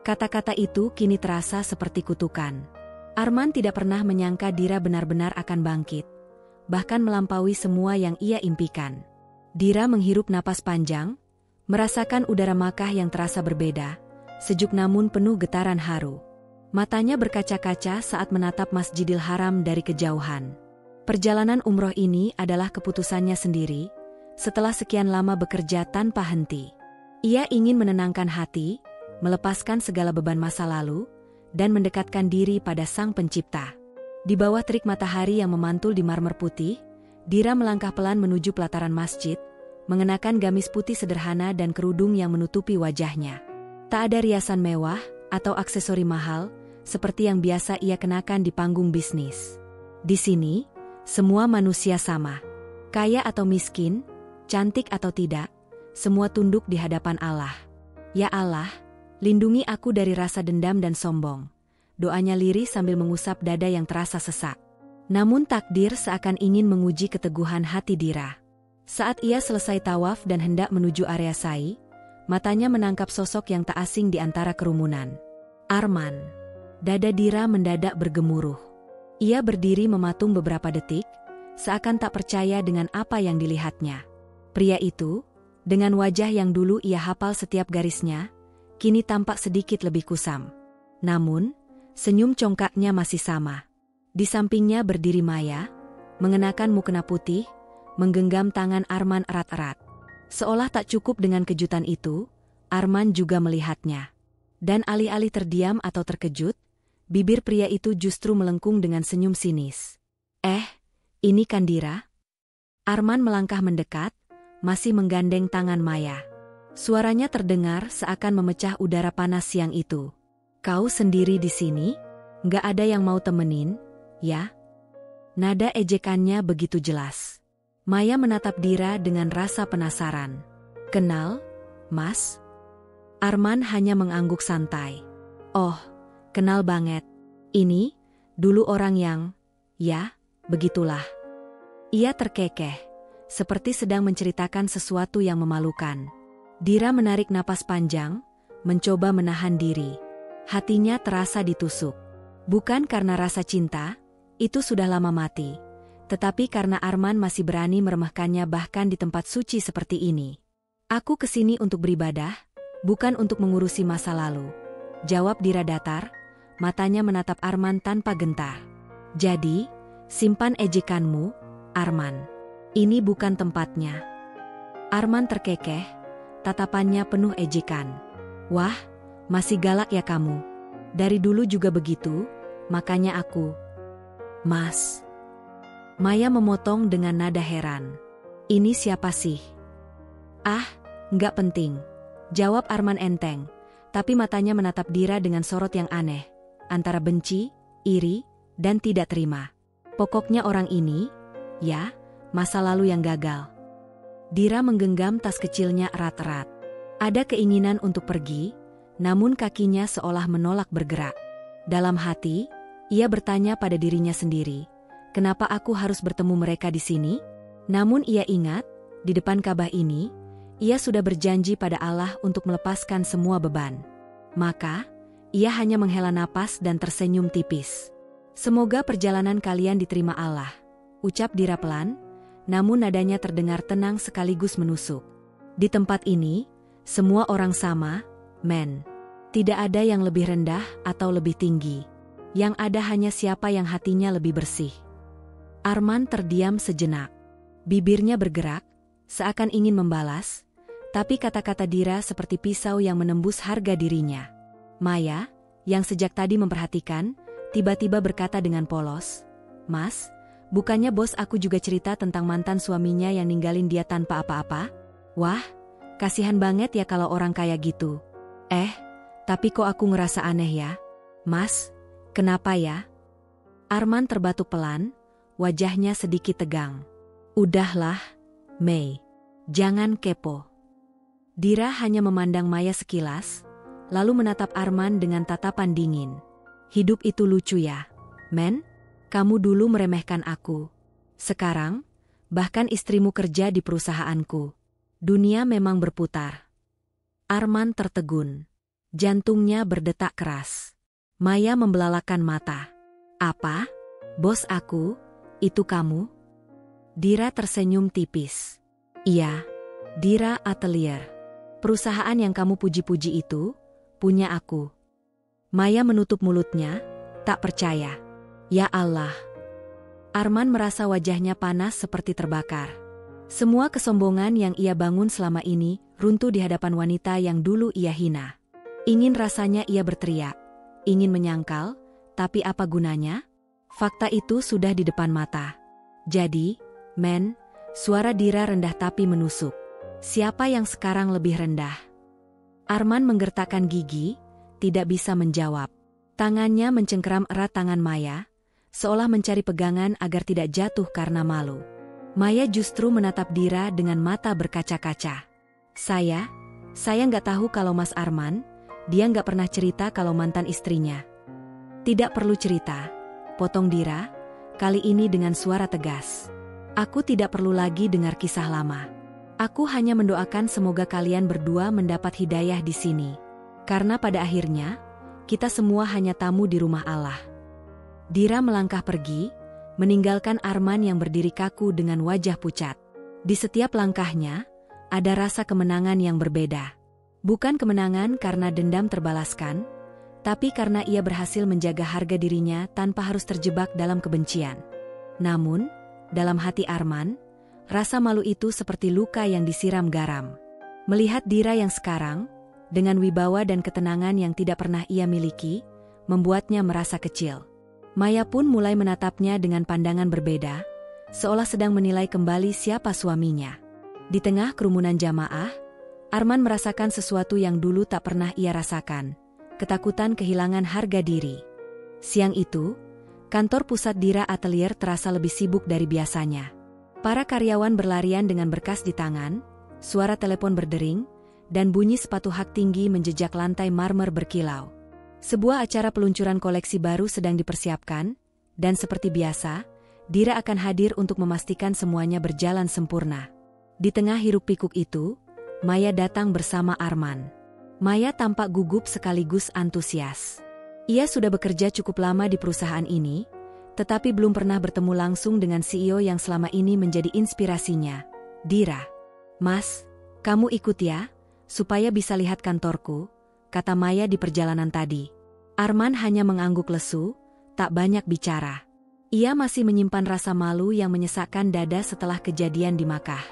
Kata-kata itu kini terasa seperti kutukan. Arman tidak pernah menyangka Dira benar-benar akan bangkit, bahkan melampaui semua yang ia impikan. Dira menghirup napas panjang, merasakan udara Makkah yang terasa berbeda, sejuk namun penuh getaran haru. Matanya berkaca-kaca saat menatap Masjidil Haram dari kejauhan. Perjalanan umroh ini adalah keputusannya sendiri, setelah sekian lama bekerja tanpa henti. Ia ingin menenangkan hati, melepaskan segala beban masa lalu, dan mendekatkan diri pada Sang Pencipta. Di bawah terik matahari yang memantul di marmer putih, Dira melangkah pelan menuju pelataran masjid, mengenakan gamis putih sederhana dan kerudung yang menutupi wajahnya. Tak ada riasan mewah atau aksesori mahal, seperti yang biasa ia kenakan di panggung bisnis. Di sini, semua manusia sama. Kaya atau miskin, cantik atau tidak, semua tunduk di hadapan Allah. Ya Allah, lindungi aku dari rasa dendam dan sombong. Doanya lirih sambil mengusap dada yang terasa sesak. Namun takdir seakan ingin menguji keteguhan hati Dira. Saat ia selesai tawaf dan hendak menuju area sa'i, matanya menangkap sosok yang tak asing di antara kerumunan. Arman. Dada Dira mendadak bergemuruh. Ia berdiri mematung beberapa detik, seakan tak percaya dengan apa yang dilihatnya. Pria itu, dengan wajah yang dulu ia hafal setiap garisnya, kini tampak sedikit lebih kusam. Namun, senyum congkaknya masih sama. Di sampingnya berdiri Maya, mengenakan mukena putih, menggenggam tangan Arman erat-erat. Seolah tak cukup dengan kejutan itu, Arman juga melihatnya. Dan alih-alih terdiam atau terkejut, bibir pria itu justru melengkung dengan senyum sinis. Ini kan Dira? Arman melangkah mendekat, masih menggandeng tangan Maya. Suaranya terdengar seakan memecah udara panas siang itu. Kau sendiri di sini? Nggak ada yang mau temenin, ya? Nada ejekannya begitu jelas. Maya menatap Dira dengan rasa penasaran. Kenal, Mas? Arman hanya mengangguk santai. Oh, kenal banget. Ini, dulu orang yang, ya, begitulah. Ia terkekeh, seperti sedang menceritakan sesuatu yang memalukan. Dira menarik napas panjang, mencoba menahan diri. Hatinya terasa ditusuk. Bukan karena rasa cinta, itu sudah lama mati. Tetapi karena Arman masih berani meremehkannya bahkan di tempat suci seperti ini. Aku kesini untuk beribadah, bukan untuk mengurusi masa lalu. Jawab Dira datar, matanya menatap Arman tanpa gentar. Jadi, simpan ejekanmu, Arman. Ini bukan tempatnya. Arman terkekeh, tatapannya penuh ejekan. Wah, masih galak ya kamu. Dari dulu juga begitu, makanya aku. Mas. Maya memotong dengan nada heran. Ini siapa sih? Nggak penting. Jawab Arman enteng, tapi matanya menatap Dira dengan sorot yang aneh, antara benci, iri, dan tidak terima. Pokoknya orang ini, ya, masa lalu yang gagal. Dira menggenggam tas kecilnya erat-erat. Ada keinginan untuk pergi, namun kakinya seolah menolak bergerak. Dalam hati, ia bertanya pada dirinya sendiri, kenapa aku harus bertemu mereka di sini? Namun ia ingat, di depan Ka'bah ini, ia sudah berjanji pada Allah untuk melepaskan semua beban. Maka, ia hanya menghela napas dan tersenyum tipis. "Semoga perjalanan kalian diterima Allah," ucap Dira pelan, namun nadanya terdengar tenang sekaligus menusuk. "Di tempat ini, semua orang sama, men. Tidak ada yang lebih rendah atau lebih tinggi. Yang ada hanya siapa yang hatinya lebih bersih." Arman terdiam sejenak. Bibirnya bergerak, seakan ingin membalas, tapi kata-kata Dira seperti pisau yang menembus harga dirinya. Maya, yang sejak tadi memperhatikan, tiba-tiba berkata dengan polos, "Mas, bukannya bos aku juga cerita tentang mantan suaminya yang ninggalin dia tanpa apa-apa? Wah, kasihan banget ya kalau orang kayak gitu. Tapi kok aku ngerasa aneh ya? Mas, kenapa ya?" Arman terbatuk pelan, wajahnya sedikit tegang. "Udahlah, Mei. Jangan kepo." Dira hanya memandang Maya sekilas, lalu menatap Arman dengan tatapan dingin. "Hidup itu lucu ya, men? Kamu dulu meremehkan aku. Sekarang, bahkan istrimu kerja di perusahaanku. Dunia memang berputar." Arman tertegun. Jantungnya berdetak keras. Maya membelalakan mata. "Apa? Bos aku? Itu kamu?" Dira tersenyum tipis. "Iya, Dira Atelier. Perusahaan yang kamu puji-puji itu, punya aku." Maya menutup mulutnya, tak percaya. "Ya Allah." Arman merasa wajahnya panas seperti terbakar. Semua kesombongan yang ia bangun selama ini runtuh di hadapan wanita yang dulu ia hina. Ingin rasanya ia berteriak, ingin menyangkal, tapi apa gunanya? Fakta itu sudah di depan mata. "Jadi, men," suara Dira rendah tapi menusuk. "Siapa yang sekarang lebih rendah?" Arman menggertakkan gigi, tidak bisa menjawab. Tangannya mencengkeram erat tangan Maya, seolah mencari pegangan agar tidak jatuh karena malu. Maya justru menatap Dira dengan mata berkaca-kaca. Saya nggak tahu kalau Mas Arman, dia nggak pernah cerita kalau mantan istrinya." "Tidak perlu cerita," potong Dira, kali ini dengan suara tegas. "Aku tidak perlu lagi dengar kisah lama. Aku hanya mendoakan semoga kalian berdua mendapat hidayah di sini. Karena pada akhirnya, kita semua hanya tamu di rumah Allah." Dira melangkah pergi, meninggalkan Arman yang berdiri kaku dengan wajah pucat. Di setiap langkahnya, ada rasa kemenangan yang berbeda. Bukan kemenangan karena dendam terbalaskan, tapi karena ia berhasil menjaga harga dirinya tanpa harus terjebak dalam kebencian. Namun, dalam hati Arman, rasa malu itu seperti luka yang disiram garam. Melihat Dira yang sekarang, dengan wibawa dan ketenangan yang tidak pernah ia miliki, membuatnya merasa kecil. Maya pun mulai menatapnya dengan pandangan berbeda, seolah sedang menilai kembali siapa suaminya. Di tengah kerumunan jamaah, Arman merasakan sesuatu yang dulu tak pernah ia rasakan, ketakutan kehilangan harga diri. Siang itu, kantor pusat Dira Atelier terasa lebih sibuk dari biasanya. Para karyawan berlarian dengan berkas di tangan, suara telepon berdering, dan bunyi sepatu hak tinggi menjejak lantai marmer berkilau. Sebuah acara peluncuran koleksi baru sedang dipersiapkan, dan seperti biasa, Dira akan hadir untuk memastikan semuanya berjalan sempurna. Di tengah hiruk-pikuk itu, Maya datang bersama Arman. Maya tampak gugup sekaligus antusias. Ia sudah bekerja cukup lama di perusahaan ini, tetapi belum pernah bertemu langsung dengan CEO yang selama ini menjadi inspirasinya, Dira. "Mas, kamu ikut ya, supaya bisa lihat kantorku," kata Maya di perjalanan tadi. Arman hanya mengangguk lesu, tak banyak bicara. Ia masih menyimpan rasa malu yang menyesakkan dada setelah kejadian di Makkah.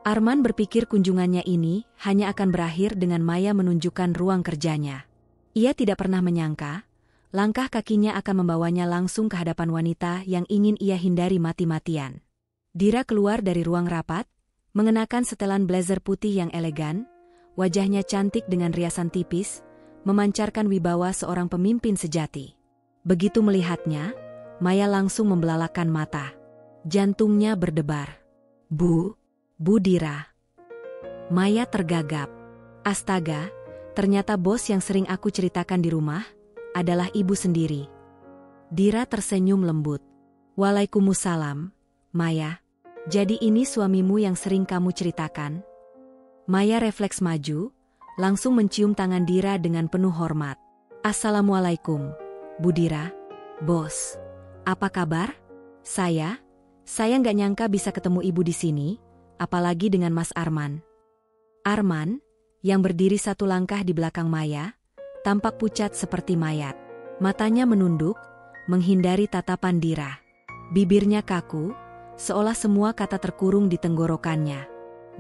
Arman berpikir kunjungannya ini hanya akan berakhir dengan Maya menunjukkan ruang kerjanya. Ia tidak pernah menyangka, langkah kakinya akan membawanya langsung ke hadapan wanita yang ingin ia hindari mati-matian. Dira keluar dari ruang rapat, mengenakan setelan blazer putih yang elegan, wajahnya cantik dengan riasan tipis, memancarkan wibawa seorang pemimpin sejati. Begitu melihatnya, Maya langsung membelalakan mata. Jantungnya berdebar. Bu Dira." Maya tergagap. Astaga, ternyata bos yang sering aku ceritakan di rumah adalah ibu sendiri. Dira tersenyum lembut. "Waalaikumsalam, Maya. Jadi ini suamimu yang sering kamu ceritakan? Maya refleks maju, langsung mencium tangan Dira dengan penuh hormat. Assalamualaikum, Bu Dira. Bos, apa kabar? Saya nggak nyangka bisa ketemu ibu di sini, apalagi dengan Mas Arman. Arman, yang berdiri satu langkah di belakang Maya, tampak pucat seperti mayat. Matanya menunduk, menghindari tatapan Dira. Bibirnya kaku, seolah semua kata terkurung di tenggorokannya.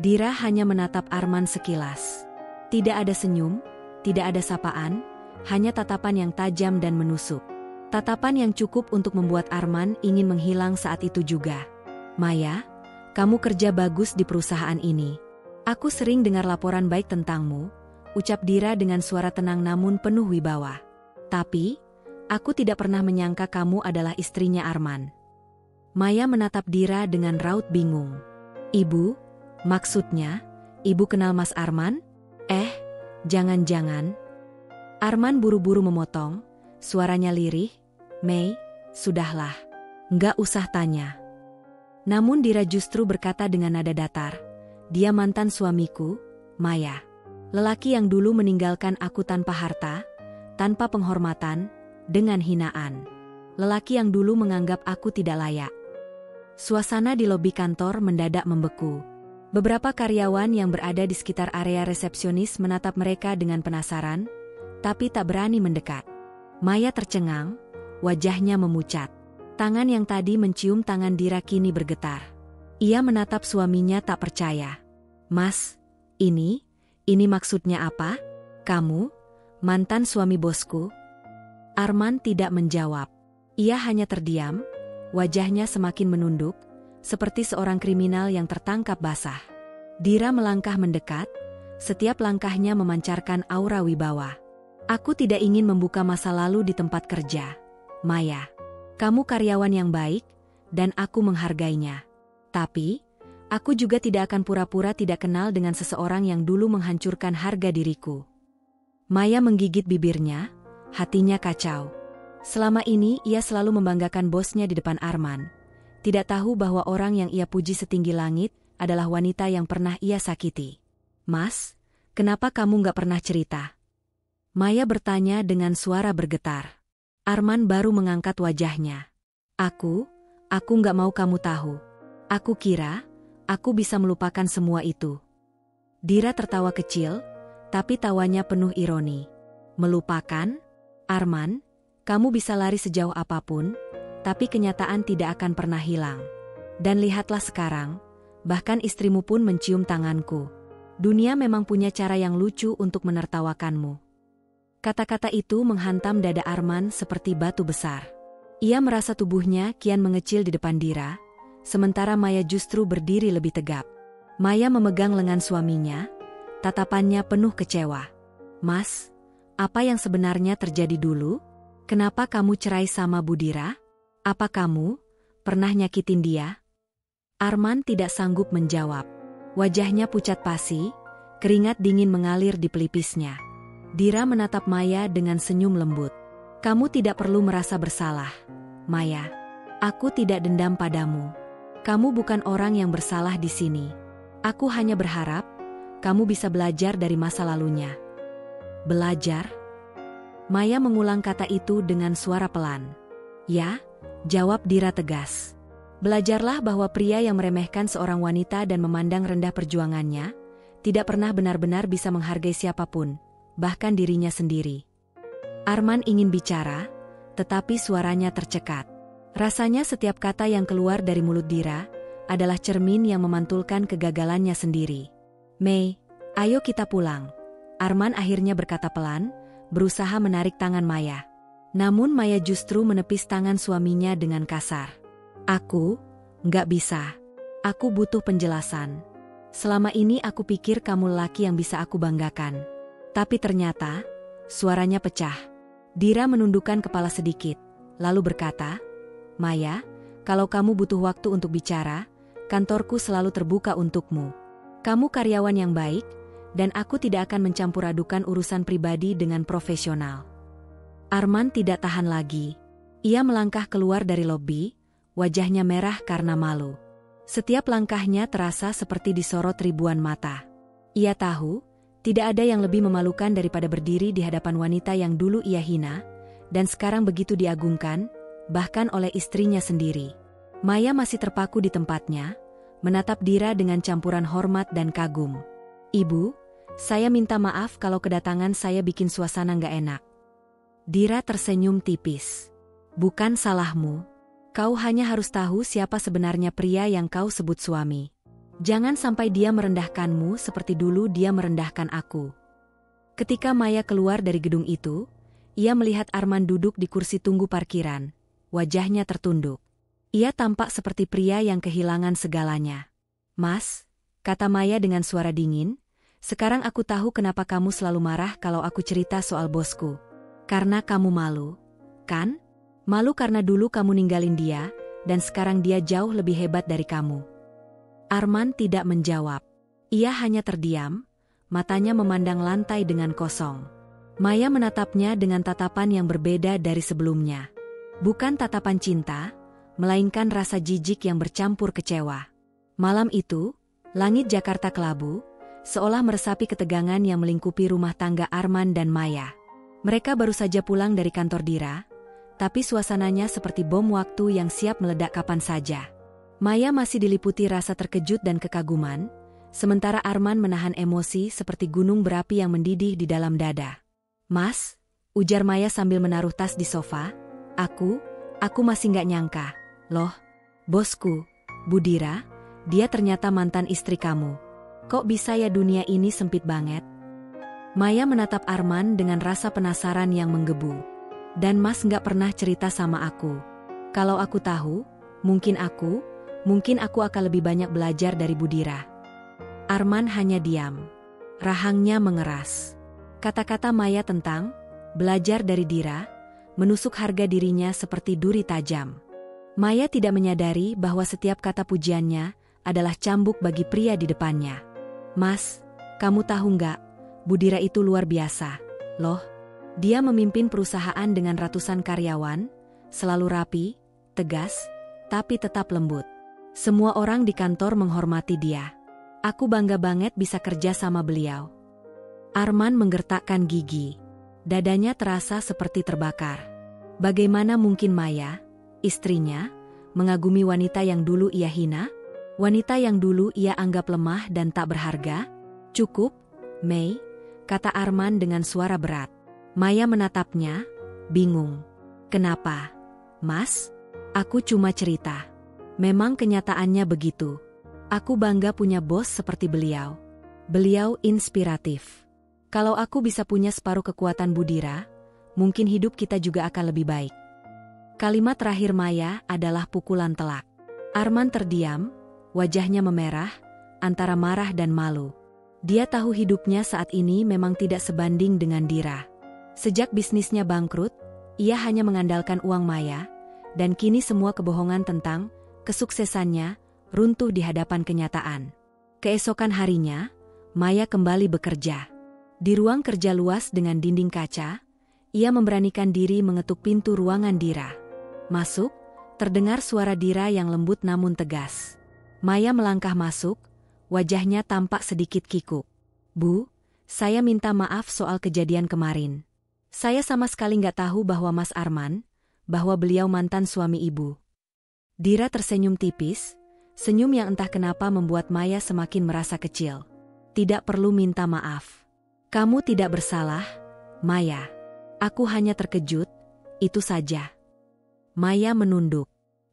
Dira hanya menatap Arman sekilas. Tidak ada senyum, tidak ada sapaan, hanya tatapan yang tajam dan menusuk. Tatapan yang cukup untuk membuat Arman ingin menghilang saat itu juga. Maya, kamu kerja bagus di perusahaan ini. Aku sering dengar laporan baik tentangmu, ucap Dira dengan suara tenang namun penuh wibawa. Tapi, aku tidak pernah menyangka kamu adalah istrinya Arman. Maya menatap Dira dengan raut bingung. Ibu, maksudnya, ibu kenal Mas Arman? Jangan-jangan. Arman buru-buru memotong, suaranya lirih. Mei, sudahlah. Nggak usah tanya. Namun Dira justru berkata dengan nada datar. Dia mantan suamiku, Maya. Lelaki yang dulu meninggalkan aku tanpa harta, tanpa penghormatan, dengan hinaan. Lelaki yang dulu menganggap aku tidak layak. Suasana di lobi kantor mendadak membeku. Beberapa karyawan yang berada di sekitar area resepsionis menatap mereka dengan penasaran, tapi tak berani mendekat. Maya tercengang, wajahnya memucat. Tangan yang tadi mencium tangan Dira kini bergetar. Ia menatap suaminya tak percaya. Mas, ini maksudnya apa? Kamu, mantan suami bosku? Arman tidak menjawab. Ia hanya terdiam, wajahnya semakin menunduk, seperti seorang kriminal yang tertangkap basah. Dira melangkah mendekat, setiap langkahnya memancarkan aura wibawa. Aku tidak ingin membuka masa lalu di tempat kerja, Maya. Kamu karyawan yang baik, dan aku menghargainya. Tapi, aku juga tidak akan pura-pura tidak kenal dengan seseorang yang dulu menghancurkan harga diriku. Maya menggigit bibirnya, hatinya kacau. Selama ini ia selalu membanggakan bosnya di depan Arman. Tidak tahu bahwa orang yang ia puji setinggi langit adalah wanita yang pernah ia sakiti. Mas, kenapa kamu nggak pernah cerita? Maya bertanya dengan suara bergetar. Arman baru mengangkat wajahnya. Aku nggak mau kamu tahu. Aku kira, aku bisa melupakan semua itu. Dira tertawa kecil, tapi tawanya penuh ironi. Melupakan? Arman, kamu bisa lari sejauh apapun, tapi kenyataan tidak akan pernah hilang. Dan lihatlah sekarang, bahkan istrimu pun mencium tanganku. Dunia memang punya cara yang lucu untuk menertawakanmu. Kata-kata itu menghantam dada Arman seperti batu besar. Ia merasa tubuhnya kian mengecil di depan Dira, sementara Maya justru berdiri lebih tegap. Maya memegang lengan suaminya, tatapannya penuh kecewa. Mas, apa yang sebenarnya terjadi dulu? Kenapa kamu cerai sama Bu Dira? Apa kamu pernah nyakitin dia? Arman tidak sanggup menjawab. Wajahnya pucat pasi, keringat dingin mengalir di pelipisnya. Dira menatap Maya dengan senyum lembut. Kamu tidak perlu merasa bersalah, Maya. Aku tidak dendam padamu. Kamu bukan orang yang bersalah di sini. Aku hanya berharap kamu bisa belajar dari masa lalunya. Belajar? Maya mengulang kata itu dengan suara pelan. Ya, jawab Dira tegas. Belajarlah bahwa pria yang meremehkan seorang wanita dan memandang rendah perjuangannya, tidak pernah benar-benar bisa menghargai siapapun, bahkan dirinya sendiri. Arman ingin bicara, tetapi suaranya tercekat. Rasanya setiap kata yang keluar dari mulut Dira adalah cermin yang memantulkan kegagalannya sendiri. Mei, ayo kita pulang. Arman akhirnya berkata pelan, berusaha menarik tangan Maya. Namun Maya justru menepis tangan suaminya dengan kasar. Aku nggak bisa. Aku butuh penjelasan. Selama ini aku pikir kamu lelaki yang bisa aku banggakan. Tapi ternyata, suaranya pecah. Dira menundukkan kepala sedikit, lalu berkata, Maya, kalau kamu butuh waktu untuk bicara, kantorku selalu terbuka untukmu. Kamu karyawan yang baik, dan aku tidak akan mencampur adukan urusan pribadi dengan profesional. Arman tidak tahan lagi. Ia melangkah keluar dari lobi, wajahnya merah karena malu. Setiap langkahnya terasa seperti disorot ribuan mata. Ia tahu, tidak ada yang lebih memalukan daripada berdiri di hadapan wanita yang dulu ia hina, dan sekarang begitu diagungkan, bahkan oleh istrinya sendiri. Maya masih terpaku di tempatnya, menatap Dira dengan campuran hormat dan kagum. "Ibu, saya minta maaf kalau kedatangan saya bikin suasana nggak enak." Dira tersenyum tipis. "Bukan salahmu. Kau hanya harus tahu siapa sebenarnya pria yang kau sebut suami. Jangan sampai dia merendahkanmu seperti dulu dia merendahkan aku." Ketika Maya keluar dari gedung itu, ia melihat Arman duduk di kursi tunggu parkiran. Wajahnya tertunduk. Ia tampak seperti pria yang kehilangan segalanya. "Mas," kata Maya dengan suara dingin, "sekarang aku tahu kenapa kamu selalu marah kalau aku cerita soal bosku. Karena kamu malu, kan? Malu karena dulu kamu ninggalin dia, dan sekarang dia jauh lebih hebat dari kamu." Arman tidak menjawab. Ia hanya terdiam, matanya memandang lantai dengan kosong. Maya menatapnya dengan tatapan yang berbeda dari sebelumnya. Bukan tatapan cinta, melainkan rasa jijik yang bercampur kecewa. Malam itu, langit Jakarta kelabu, seolah meresapi ketegangan yang melingkupi rumah tangga Arman dan Maya. Mereka baru saja pulang dari kantor Dira, tapi suasananya seperti bom waktu yang siap meledak kapan saja. Maya masih diliputi rasa terkejut dan kekaguman, sementara Arman menahan emosi seperti gunung berapi yang mendidih di dalam dada. "Mas," ujar Maya sambil menaruh tas di sofa, Aku masih nggak nyangka. Loh, bosku, Bu Dira, dia ternyata mantan istri kamu. Kok bisa ya dunia ini sempit banget?" Maya menatap Arman dengan rasa penasaran yang menggebu. "Dan Mas nggak pernah cerita sama aku. Kalau aku tahu, mungkin aku akan lebih banyak belajar dari Bu Dira." Arman hanya diam. Rahangnya mengeras. Kata-kata Maya tentang belajar dari Dira menusuk harga dirinya seperti duri tajam. Maya tidak menyadari bahwa setiap kata pujiannya adalah cambuk bagi pria di depannya. "Mas, kamu tahu nggak, Bu Dira itu luar biasa, loh. Dia memimpin perusahaan dengan ratusan karyawan, selalu rapi, tegas, tapi tetap lembut. Semua orang di kantor menghormati dia. Aku bangga banget bisa kerja sama beliau." Arman menggertakkan gigi. Dadanya terasa seperti terbakar. Bagaimana mungkin Maya, istrinya, mengagumi wanita yang dulu ia hina? Wanita yang dulu ia anggap lemah dan tak berharga? "Cukup, Mei," kata Arman dengan suara berat. Maya menatapnya, bingung. "Kenapa, Mas? Aku cuma cerita. Memang kenyataannya begitu. Aku bangga punya bos seperti beliau. Beliau inspiratif. Kalau aku bisa punya separuh kekuatan Bu Dira, mungkin hidup kita juga akan lebih baik." Kalimat terakhir Maya adalah pukulan telak. Arman terdiam, wajahnya memerah, antara marah dan malu. Dia tahu hidupnya saat ini memang tidak sebanding dengan Dira. Sejak bisnisnya bangkrut, ia hanya mengandalkan uang Maya, dan kini semua kebohongan tentang kesuksesannya runtuh di hadapan kenyataan. Keesokan harinya, Maya kembali bekerja. Di ruang kerja luas dengan dinding kaca, ia memberanikan diri mengetuk pintu ruangan Dira. Masuk, terdengar suara Dira yang lembut namun tegas. Maya melangkah masuk, wajahnya tampak sedikit kikuk. "Bu, saya minta maaf soal kejadian kemarin. Saya sama sekali nggak tahu bahwa Mas Arman, bahwa beliau mantan suami Ibu." Dira tersenyum tipis, senyum yang entah kenapa membuat Maya semakin merasa kecil. "Tidak perlu minta maaf. Kamu tidak bersalah, Maya. Aku hanya terkejut, itu saja." Maya menunduk.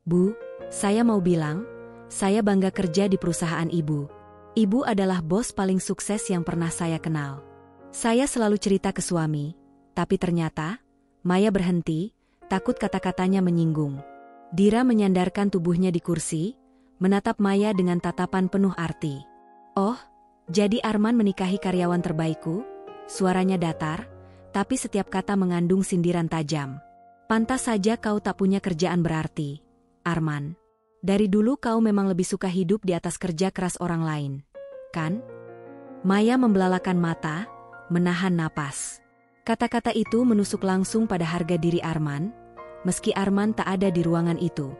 "Bu, saya mau bilang, saya bangga kerja di perusahaan Ibu. Ibu adalah bos paling sukses yang pernah saya kenal. Saya selalu cerita ke suami, tapi ternyata..." Maya berhenti, takut kata-katanya menyinggung. Dira menyandarkan tubuhnya di kursi, menatap Maya dengan tatapan penuh arti. "Oh, jadi Arman menikahi karyawan terbaikku?" Suaranya datar, tapi setiap kata mengandung sindiran tajam. "Pantas saja kau tak punya kerjaan berarti, Arman. Dari dulu kau memang lebih suka hidup di atas kerja keras orang lain, kan?" Maya membelalakan mata, menahan napas. Kata-kata itu menusuk langsung pada harga diri Arman, meski Arman tak ada di ruangan itu.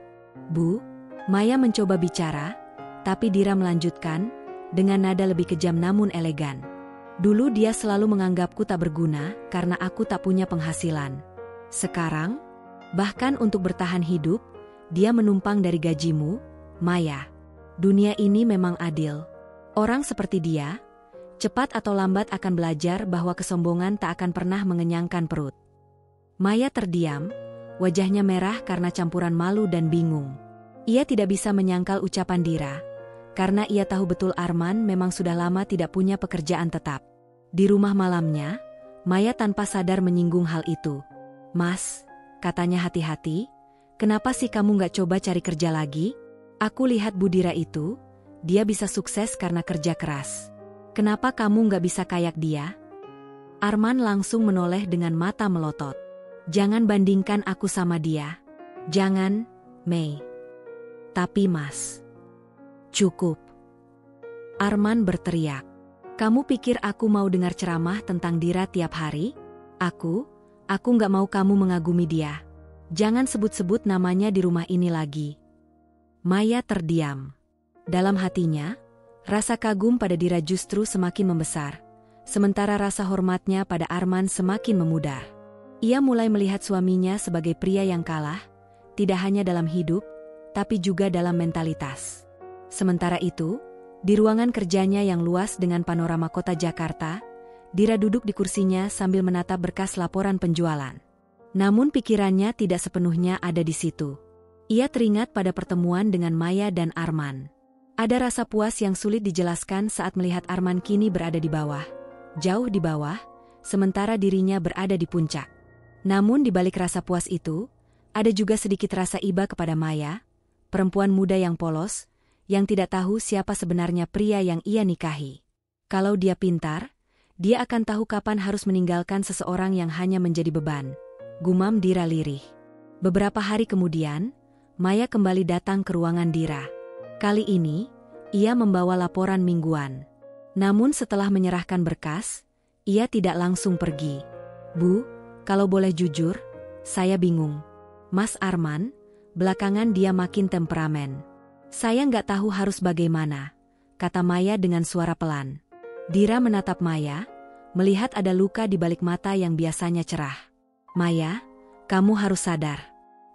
"Bu," Maya mencoba bicara, Tapi Dira melanjutkan, dengan nada lebih kejam namun elegan. Dulu dia selalu menganggapku tak berguna karena aku tak punya penghasilan. Sekarang, bahkan untuk bertahan hidup, dia menumpang dari gajimu, Maya. Dunia ini memang adil. Orang seperti dia, cepat atau lambat akan belajar bahwa kesombongan tak akan pernah mengenyangkan perut. Maya terdiam, wajahnya merah karena campuran malu dan bingung. Ia tidak bisa menyangkal ucapan Dira, karena ia tahu betul Arman memang sudah lama tidak punya pekerjaan tetap. Di rumah malamnya, Maya tanpa sadar menyinggung hal itu. "Mas," katanya hati-hati, "kenapa sih kamu nggak coba cari kerja lagi? Aku lihat Bu Dira itu, dia bisa sukses karena kerja keras. Kenapa kamu nggak bisa kayak dia?" Arman langsung menoleh dengan mata melotot. "Jangan bandingkan aku sama dia. Jangan, Mei." "Tapi Mas..." "Cukup!" Arman berteriak. "Kamu pikir aku mau dengar ceramah tentang Dira tiap hari? Aku nggak mau kamu mengagumi dia. Jangan sebut-sebut namanya di rumah ini lagi." Maya terdiam. Dalam hatinya, rasa kagum pada Dira justru semakin membesar, sementara rasa hormatnya pada Arman semakin memudar. Ia mulai melihat suaminya sebagai pria yang kalah, tidak hanya dalam hidup, tapi juga dalam mentalitas. Sementara itu, di ruangan kerjanya yang luas dengan panorama kota Jakarta, Dira duduk di kursinya sambil menatap berkas laporan penjualan. Namun pikirannya tidak sepenuhnya ada di situ. Ia teringat pada pertemuan dengan Maya dan Arman. Ada rasa puas yang sulit dijelaskan saat melihat Arman kini berada di bawah, jauh di bawah, sementara dirinya berada di puncak. Namun di balik rasa puas itu, ada juga sedikit rasa iba kepada Maya, perempuan muda yang polos, yang tidak tahu siapa sebenarnya pria yang ia nikahi. Kalau dia pintar, dia akan tahu kapan harus meninggalkan seseorang yang hanya menjadi beban. Gumam Dira lirih. Beberapa hari kemudian, Maya kembali datang ke ruangan Dira. Kali ini, ia membawa laporan mingguan. Namun setelah menyerahkan berkas, ia tidak langsung pergi. "Bu, kalau boleh jujur, saya bingung. Mas Arman, belakangan dia makin temperamen. Saya nggak tahu harus bagaimana," kata Maya dengan suara pelan. Dira menatap Maya, melihat ada luka di balik mata yang biasanya cerah. "Maya, kamu harus sadar.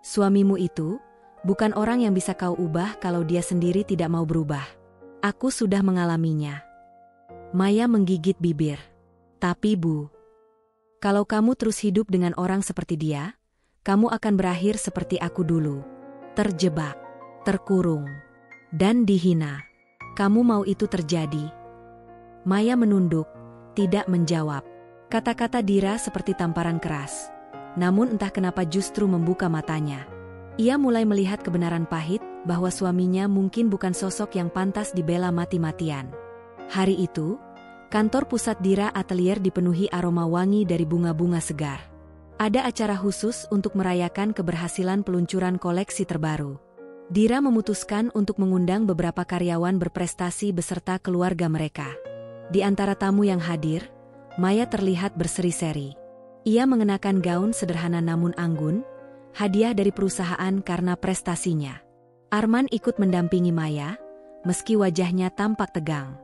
Suamimu itu bukan orang yang bisa kau ubah kalau dia sendiri tidak mau berubah. Aku sudah mengalaminya." Maya menggigit bibir. "Tapi Bu, kalau kamu terus hidup dengan orang seperti dia, kamu akan berakhir seperti aku dulu. Terjebak, terkurung, dan dihina. Kamu mau itu terjadi?" Maya menunduk, tidak menjawab. Kata-kata Dira seperti tamparan keras. Namun entah kenapa justru membuka matanya. Ia mulai melihat kebenaran pahit bahwa suaminya mungkin bukan sosok yang pantas dibela mati-matian. Hari itu, kantor pusat Dira Atelier dipenuhi aroma wangi dari bunga-bunga segar. Ada acara khusus untuk merayakan keberhasilan peluncuran koleksi terbaru. Dira memutuskan untuk mengundang beberapa karyawan berprestasi beserta keluarga mereka. Di antara tamu yang hadir, Maya terlihat berseri-seri. Ia mengenakan gaun sederhana namun anggun, hadiah dari perusahaan karena prestasinya. Arman ikut mendampingi Maya, meski wajahnya tampak tegang.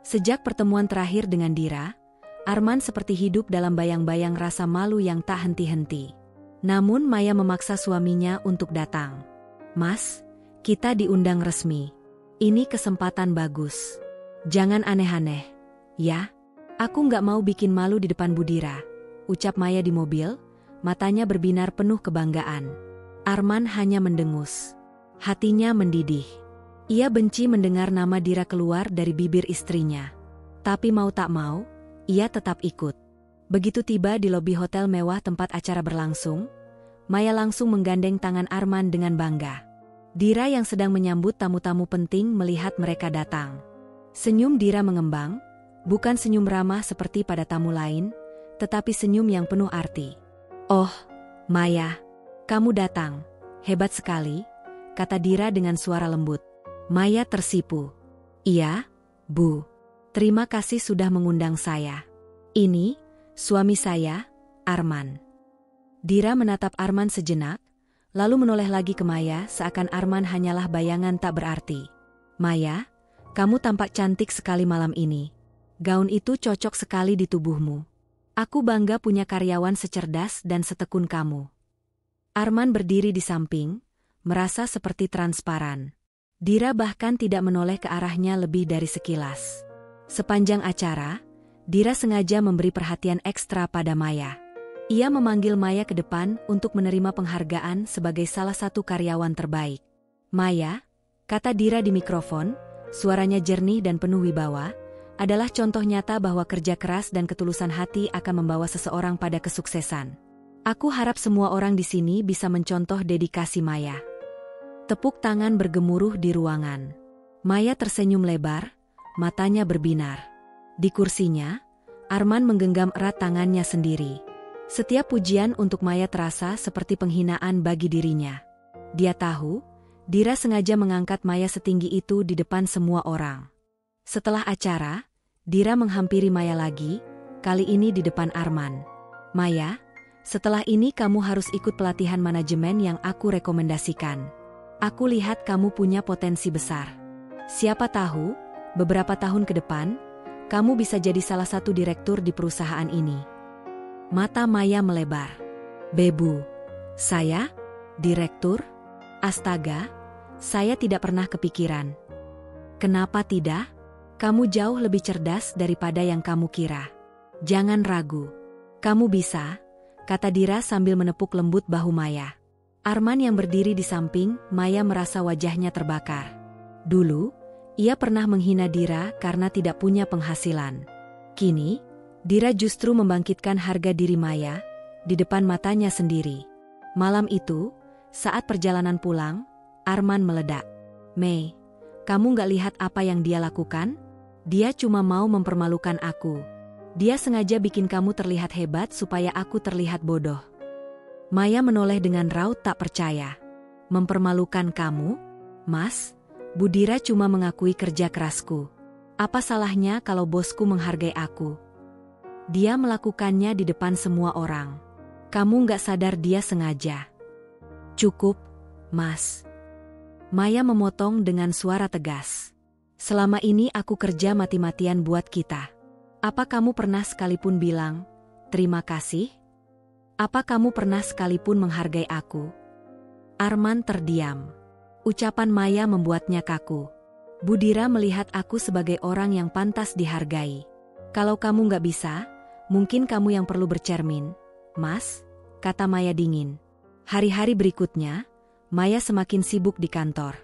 Sejak pertemuan terakhir dengan Dira, Arman seperti hidup dalam bayang-bayang rasa malu yang tak henti-henti. Namun Maya memaksa suaminya untuk datang. "Mas, kita diundang resmi. Ini kesempatan bagus. Jangan aneh-aneh, ya? Aku nggak mau bikin malu di depan Bu Dira," ucap Maya di mobil, matanya berbinar penuh kebanggaan. Arman hanya mendengus. Hatinya mendidih. Ia benci mendengar nama Dira keluar dari bibir istrinya. Tapi mau tak mau, ia tetap ikut. Begitu tiba di lobi hotel mewah tempat acara berlangsung, Maya langsung menggandeng tangan Arman dengan bangga. Dira yang sedang menyambut tamu-tamu penting melihat mereka datang. Senyum Dira mengembang, bukan senyum ramah seperti pada tamu lain, tetapi senyum yang penuh arti. "Oh, Maya, kamu datang. Hebat sekali," kata Dira dengan suara lembut. Maya tersipu. "Iya, Bu. Terima kasih sudah mengundang saya. Ini, suami saya, Arman." Dira menatap Arman sejenak, lalu menoleh lagi ke Maya seakan Arman hanyalah bayangan tak berarti. "Maya, Kamu tampak cantik sekali malam ini. Gaun itu cocok sekali di tubuhmu. Aku bangga punya karyawan secerdas dan setekun kamu. Arman berdiri di samping, merasa seperti transparan. Dira bahkan tidak menoleh ke arahnya lebih dari sekilas. Sepanjang acara, Dira sengaja memberi perhatian ekstra pada Maya. Ia memanggil Maya ke depan untuk menerima penghargaan sebagai salah satu karyawan terbaik. Maya, kata Dira di mikrofon, suaranya jernih dan penuh wibawa, adalah contoh nyata bahwa kerja keras dan ketulusan hati akan membawa seseorang pada kesuksesan. Aku harap semua orang di sini bisa mencontoh dedikasi Maya. Tepuk tangan bergemuruh di ruangan. Maya tersenyum lebar, matanya berbinar. Di kursinya, Arman menggenggam erat tangannya sendiri. Setiap pujian untuk Maya terasa seperti penghinaan bagi dirinya. Dia tahu, Dira sengaja mengangkat Maya setinggi itu di depan semua orang. Setelah acara, Dira menghampiri Maya lagi, kali ini di depan Arman. Maya, setelah ini kamu harus ikut pelatihan manajemen yang aku rekomendasikan. Aku lihat kamu punya potensi besar. Siapa tahu, beberapa tahun ke depan, kamu bisa jadi salah satu direktur di perusahaan ini. Mata Maya melebar. Bebu, saya? Direktur? Astaga, saya tidak pernah kepikiran. Kenapa tidak? Kamu jauh lebih cerdas daripada yang kamu kira. Jangan ragu. Kamu bisa, kata Dira sambil menepuk lembut bahu Maya. Arman yang berdiri di samping, Maya merasa wajahnya terbakar. Dulu, ia pernah menghina Dira karena tidak punya penghasilan. Kini, Dira justru membangkitkan harga diri Maya di depan matanya sendiri. Malam itu, saat perjalanan pulang, Arman meledak. Mei, kamu gak lihat apa yang dia lakukan? Dia cuma mau mempermalukan aku. Dia sengaja bikin kamu terlihat hebat supaya aku terlihat bodoh. Maya menoleh dengan raut tak percaya. Mempermalukan kamu? Mas, Bu Dira cuma mengakui kerja kerasku. Apa salahnya kalau bosku menghargai aku? Dia melakukannya di depan semua orang. Kamu gak sadar dia sengaja. Cukup, Mas. Maya memotong dengan suara tegas. Selama ini aku kerja mati-matian buat kita. Apa kamu pernah sekalipun bilang, terima kasih? Apa kamu pernah sekalipun menghargai aku? Arman terdiam. Ucapan Maya membuatnya kaku. Bu Dira melihat aku sebagai orang yang pantas dihargai. Kalau kamu gak bisa, mungkin kamu yang perlu bercermin, Mas, kata Maya dingin. Hari-hari berikutnya, Maya semakin sibuk di kantor.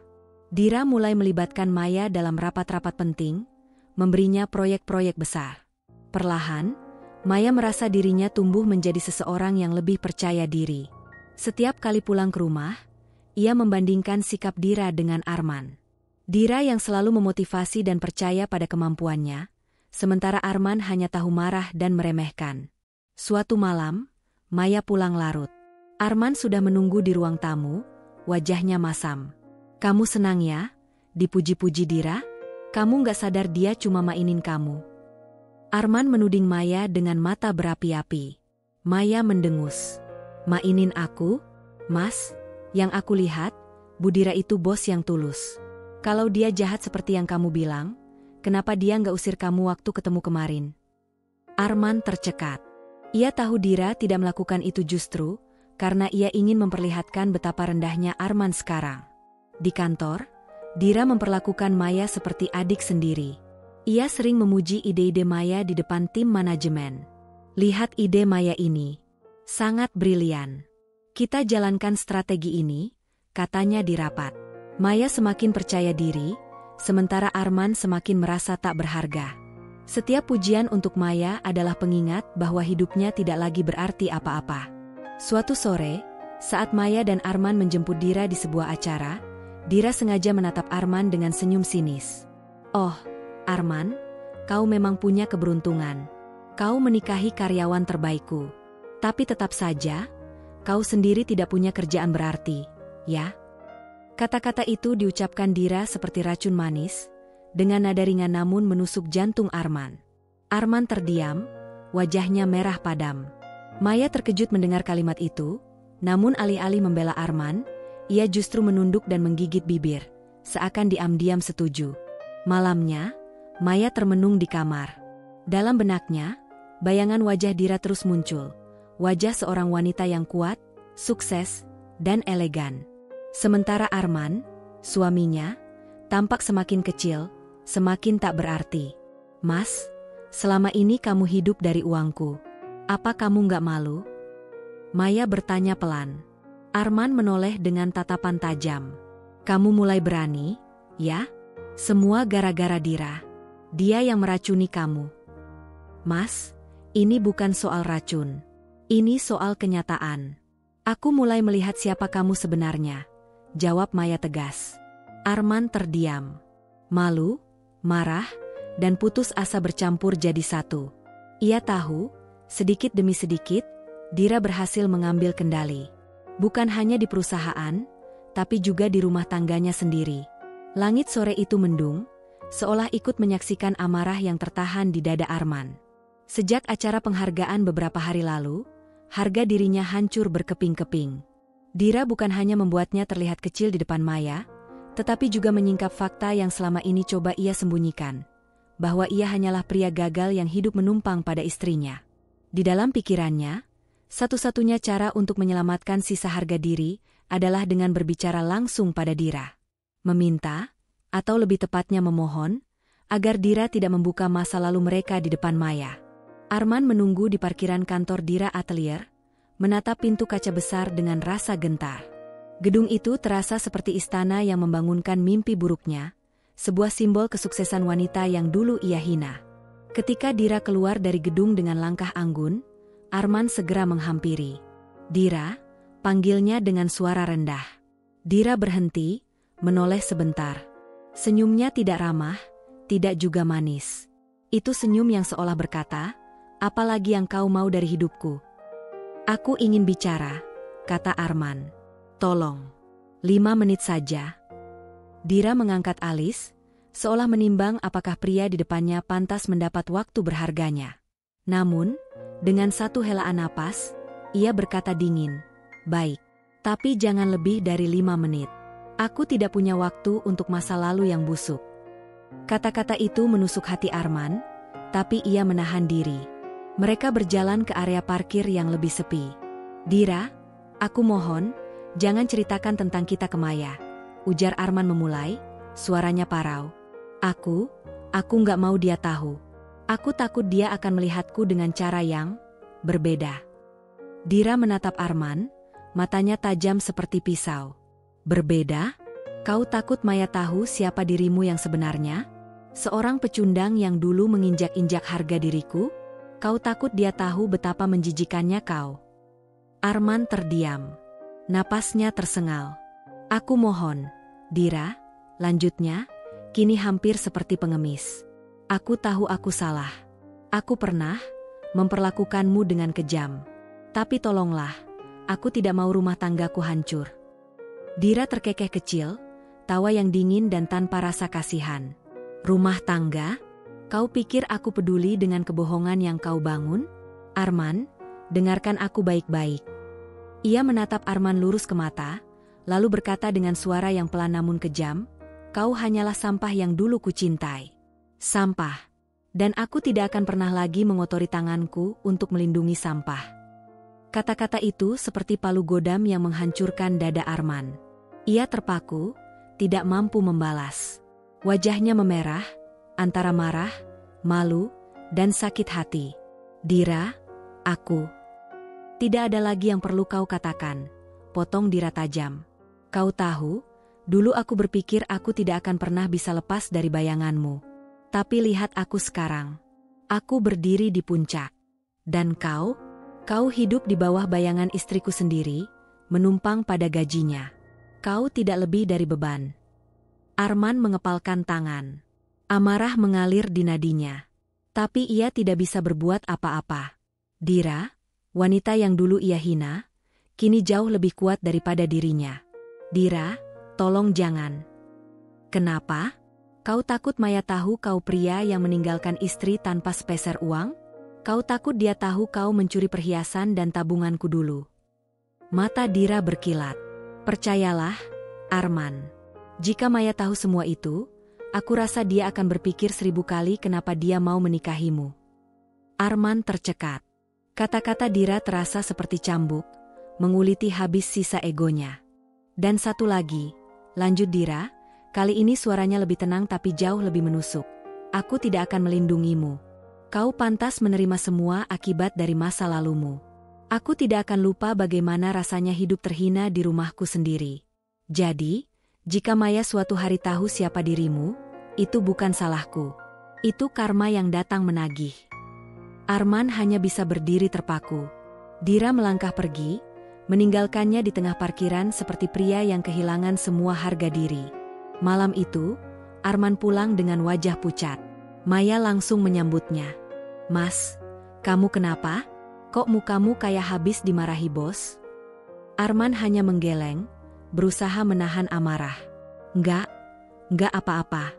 Dira mulai melibatkan Maya dalam rapat-rapat penting, memberinya proyek-proyek besar. Perlahan, Maya merasa dirinya tumbuh menjadi seseorang yang lebih percaya diri. Setiap kali pulang ke rumah, ia membandingkan sikap Dira dengan Arman. Dira yang selalu memotivasi dan percaya pada kemampuannya, sementara Arman hanya tahu marah dan meremehkan. Suatu malam, Maya pulang larut. Arman sudah menunggu di ruang tamu, wajahnya masam. Kamu senang ya? Dipuji-puji Dira? Kamu gak sadar dia cuma mainin kamu. Arman menuding Maya dengan mata berapi-api. Maya mendengus. Mainin aku? Mas, yang aku lihat, Bu Dira itu bos yang tulus. Kalau dia jahat seperti yang kamu bilang, kenapa dia gak usir kamu waktu ketemu kemarin? Arman tercekat. Ia tahu Dira tidak melakukan itu justru karena ia ingin memperlihatkan betapa rendahnya Arman sekarang. Di kantor, Dira memperlakukan Maya seperti adik sendiri. Ia sering memuji ide-ide Maya di depan tim manajemen. Lihat ide Maya ini. Sangat brilian. Kita jalankan strategi ini, katanya di rapat. Maya semakin percaya diri, sementara Arman semakin merasa tak berharga. Setiap pujian untuk Maya adalah pengingat bahwa hidupnya tidak lagi berarti apa-apa. Suatu sore, saat Maya dan Arman menjemput Dira di sebuah acara, Dira sengaja menatap Arman dengan senyum sinis. Oh, Arman, kau memang punya keberuntungan. Kau menikahi karyawan terbaikku. Tapi tetap saja, kau sendiri tidak punya kerjaan berarti, ya? Kata-kata itu diucapkan Dira seperti racun manis, dengan nada ringan namun menusuk jantung Arman. Arman terdiam, wajahnya merah padam. Maya terkejut mendengar kalimat itu, namun alih-alih membela Arman, ia justru menunduk dan menggigit bibir, seakan diam-diam setuju. Malamnya, Maya termenung di kamar. Dalam benaknya, bayangan wajah Dira terus muncul. Wajah seorang wanita yang kuat, sukses, dan elegan. Sementara Arman, suaminya, tampak semakin kecil, semakin tak berarti. "Mas, selama ini kamu hidup dari uangku. Apa kamu nggak malu?" Maya bertanya pelan. Arman menoleh dengan tatapan tajam. "Kamu mulai berani, ya? Semua gara-gara Dira. Dia yang meracuni kamu." "Mas, ini bukan soal racun. Ini soal kenyataan. Aku mulai melihat siapa kamu sebenarnya," jawab Maya tegas. Arman terdiam. Malu, marah, dan putus asa bercampur jadi satu. Ia tahu, sedikit demi sedikit, Dira berhasil mengambil kendali. Bukan hanya di perusahaan, tapi juga di rumah tangganya sendiri. Langit sore itu mendung, seolah ikut menyaksikan amarah yang tertahan di dada Arman. Sejak acara penghargaan beberapa hari lalu, harga dirinya hancur berkeping-keping. Dira bukan hanya membuatnya terlihat kecil di depan Maya, tetapi juga menyingkap fakta yang selama ini coba ia sembunyikan, bahwa ia hanyalah pria gagal yang hidup menumpang pada istrinya. Di dalam pikirannya, satu-satunya cara untuk menyelamatkan sisa harga diri adalah dengan berbicara langsung pada Dira. Meminta, atau lebih tepatnya memohon, agar Dira tidak membuka masa lalu mereka di depan Maya. Arman menunggu di parkiran kantor Dira Atelier, menatap pintu kaca besar dengan rasa gentar. Gedung itu terasa seperti istana yang membangunkan mimpi buruknya, sebuah simbol kesuksesan wanita yang dulu ia hina. Ketika Dira keluar dari gedung dengan langkah anggun, Arman segera menghampiri. "Dira," panggilnya dengan suara rendah. Dira berhenti, menoleh sebentar. Senyumnya tidak ramah, tidak juga manis. Itu senyum yang seolah berkata, "Apalagi yang kau mau dari hidupku?" "Aku ingin bicara," kata Arman. "Tolong, 5 menit saja." Dira mengangkat alis, seolah menimbang apakah pria di depannya pantas mendapat waktu berharganya. Namun, dengan satu helaan napas, ia berkata dingin, "Baik, tapi jangan lebih dari 5 menit. Aku tidak punya waktu untuk masa lalu yang busuk." Kata-kata itu menusuk hati Arman, tapi ia menahan diri. Mereka berjalan ke area parkir yang lebih sepi. "Dira, aku mohon, jangan ceritakan tentang kita ke Maya," ujar Arman memulai, suaranya parau. Aku nggak mau dia tahu. Aku takut dia akan melihatku dengan cara yang berbeda." Dira menatap Arman, matanya tajam seperti pisau. "Berbeda? Kau takut Maya tahu siapa dirimu yang sebenarnya? Seorang pecundang yang dulu menginjak-injak harga diriku? Kau takut dia tahu betapa menjijikannya kau?" Arman terdiam. Napasnya tersengal. "Aku mohon, Dira," lanjutnya, kini hampir seperti pengemis. "Aku tahu aku salah. Aku pernah memperlakukanmu dengan kejam. Tapi tolonglah, aku tidak mau rumah tanggaku hancur." Dira terkekeh kecil, tawa yang dingin dan tanpa rasa kasihan. "Rumah tangga? Kau pikir aku peduli dengan kebohongan yang kau bangun? Arman, dengarkan aku baik-baik." Ia menatap Arman lurus ke mata, lalu berkata dengan suara yang pelan namun kejam, "Kau hanyalah sampah yang dulu kucintai. Sampah. Dan aku tidak akan pernah lagi mengotori tanganku untuk melindungi sampah." Kata-kata itu seperti palu godam yang menghancurkan dada Arman. Ia terpaku, tidak mampu membalas. Wajahnya memerah, antara marah, malu, dan sakit hati. "Dira, aku..." "Tidak ada lagi yang perlu kau katakan," potong Dira tajam. "Kau tahu, dulu aku berpikir aku tidak akan pernah bisa lepas dari bayanganmu. Tapi lihat aku sekarang. Aku berdiri di puncak. Dan kau hidup di bawah bayangan istriku sendiri, menumpang pada gajinya. Kau tidak lebih dari beban." Arman mengepalkan tangan. Amarah mengalir di nadinya. Tapi ia tidak bisa berbuat apa-apa. Dira, wanita yang dulu ia hina, kini jauh lebih kuat daripada dirinya. "Dira, tolong jangan." "Kenapa? Kau takut Maya tahu kau pria yang meninggalkan istri tanpa sepeser uang? Kau takut dia tahu kau mencuri perhiasan dan tabunganku dulu?" Mata Dira berkilat. "Percayalah, Arman. Jika Maya tahu semua itu, Aku rasa dia akan berpikir 1000 kali kenapa dia mau menikahimu. Arman tercekat. Kata-kata Dira terasa seperti cambuk, menguliti habis sisa egonya. Dan satu lagi, lanjut Dira, kali ini suaranya lebih tenang tapi jauh lebih menusuk. Aku tidak akan melindungimu. Kau pantas menerima semua akibat dari masa lalumu. Aku tidak akan lupa bagaimana rasanya hidup terhina di rumahku sendiri. Jadi, jika Maya suatu hari tahu siapa dirimu, itu bukan salahku. Itu karma yang datang menagih. Arman hanya bisa berdiri terpaku. Dira melangkah pergi, meninggalkannya di tengah parkiran seperti pria yang kehilangan semua harga diri. Malam itu, Arman pulang dengan wajah pucat. Maya langsung menyambutnya. Mas, kamu kenapa? Kok mukamu kayak habis dimarahi bos? Arman hanya menggeleng, berusaha menahan amarah. Enggak apa-apa.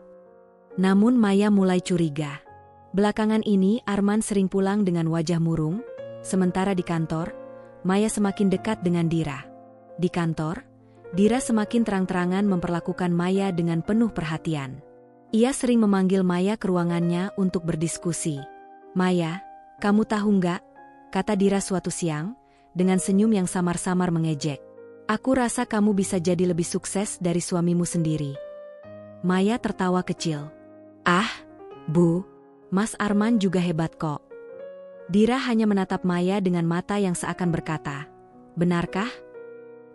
Namun Maya mulai curiga. Belakangan ini Arman sering pulang dengan wajah murung, sementara di kantor, Maya semakin dekat dengan Dira. Di kantor, Dira semakin terang-terangan memperlakukan Maya dengan penuh perhatian. Ia sering memanggil Maya ke ruangannya untuk berdiskusi. Maya, kamu tahu nggak? Kata Dira suatu siang, dengan senyum yang samar-samar mengejek. Aku rasa kamu bisa jadi lebih sukses dari suamimu sendiri. Maya tertawa kecil. Ah, Bu. Mas Arman juga hebat kok. Dira hanya menatap Maya dengan mata yang seakan berkata, benarkah?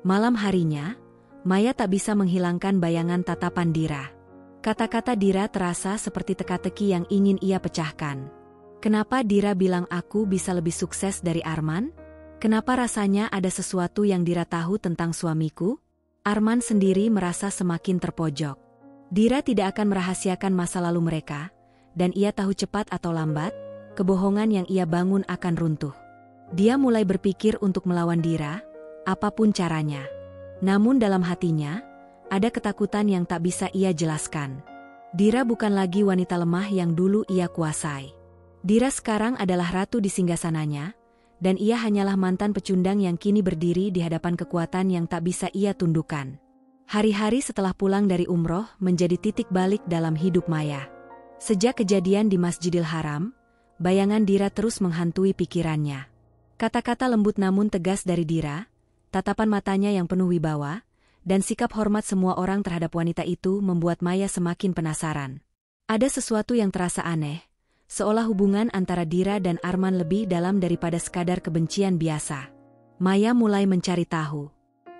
Malam harinya, Maya tak bisa menghilangkan bayangan tatapan Dira. Kata-kata Dira terasa seperti teka-teki yang ingin ia pecahkan. Kenapa Dira bilang aku bisa lebih sukses dari Arman? Kenapa rasanya ada sesuatu yang Dira tahu tentang suamiku? Arman sendiri merasa semakin terpojok. Dira tidak akan merahasiakan masa lalu mereka, dan ia tahu cepat atau lambat, kebohongan yang ia bangun akan runtuh. Dia mulai berpikir untuk melawan Dira, apapun caranya. Namun dalam hatinya, ada ketakutan yang tak bisa ia jelaskan. Dira bukan lagi wanita lemah yang dulu ia kuasai. Dira sekarang adalah ratu di singgasananya, dan ia hanyalah mantan pecundang yang kini berdiri di hadapan kekuatan yang tak bisa ia tundukkan. Hari-hari setelah pulang dari umroh menjadi titik balik dalam hidup Maya. Sejak kejadian di Masjidil Haram, bayangan Dira terus menghantui pikirannya. Kata-kata lembut namun tegas dari Dira, tatapan matanya yang penuh wibawa, dan sikap hormat semua orang terhadap wanita itu membuat Maya semakin penasaran. Ada sesuatu yang terasa aneh, seolah hubungan antara Dira dan Arman lebih dalam daripada sekadar kebencian biasa. Maya mulai mencari tahu.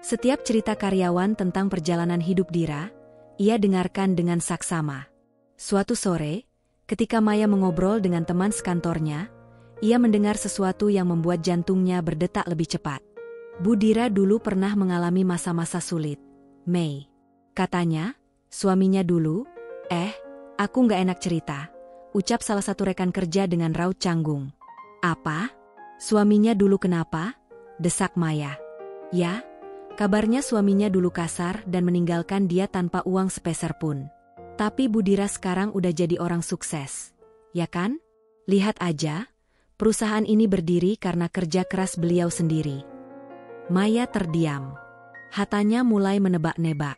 Setiap cerita karyawan tentang perjalanan hidup Dira, ia dengarkan dengan saksama. Suatu sore, ketika Maya mengobrol dengan teman sekantornya, ia mendengar sesuatu yang membuat jantungnya berdetak lebih cepat. Bu Dira dulu pernah mengalami masa-masa sulit. Mei, katanya, suaminya dulu, aku nggak enak cerita, ucap salah satu rekan kerja dengan raut canggung. Apa? Suaminya dulu kenapa? Desak Maya. Ya, kabarnya suaminya dulu kasar dan meninggalkan dia tanpa uang sepeser pun. Tapi Bu Dira sekarang udah jadi orang sukses. Ya kan? Lihat aja, perusahaan ini berdiri karena kerja keras beliau sendiri. Maya terdiam. Hatanya mulai menebak-nebak.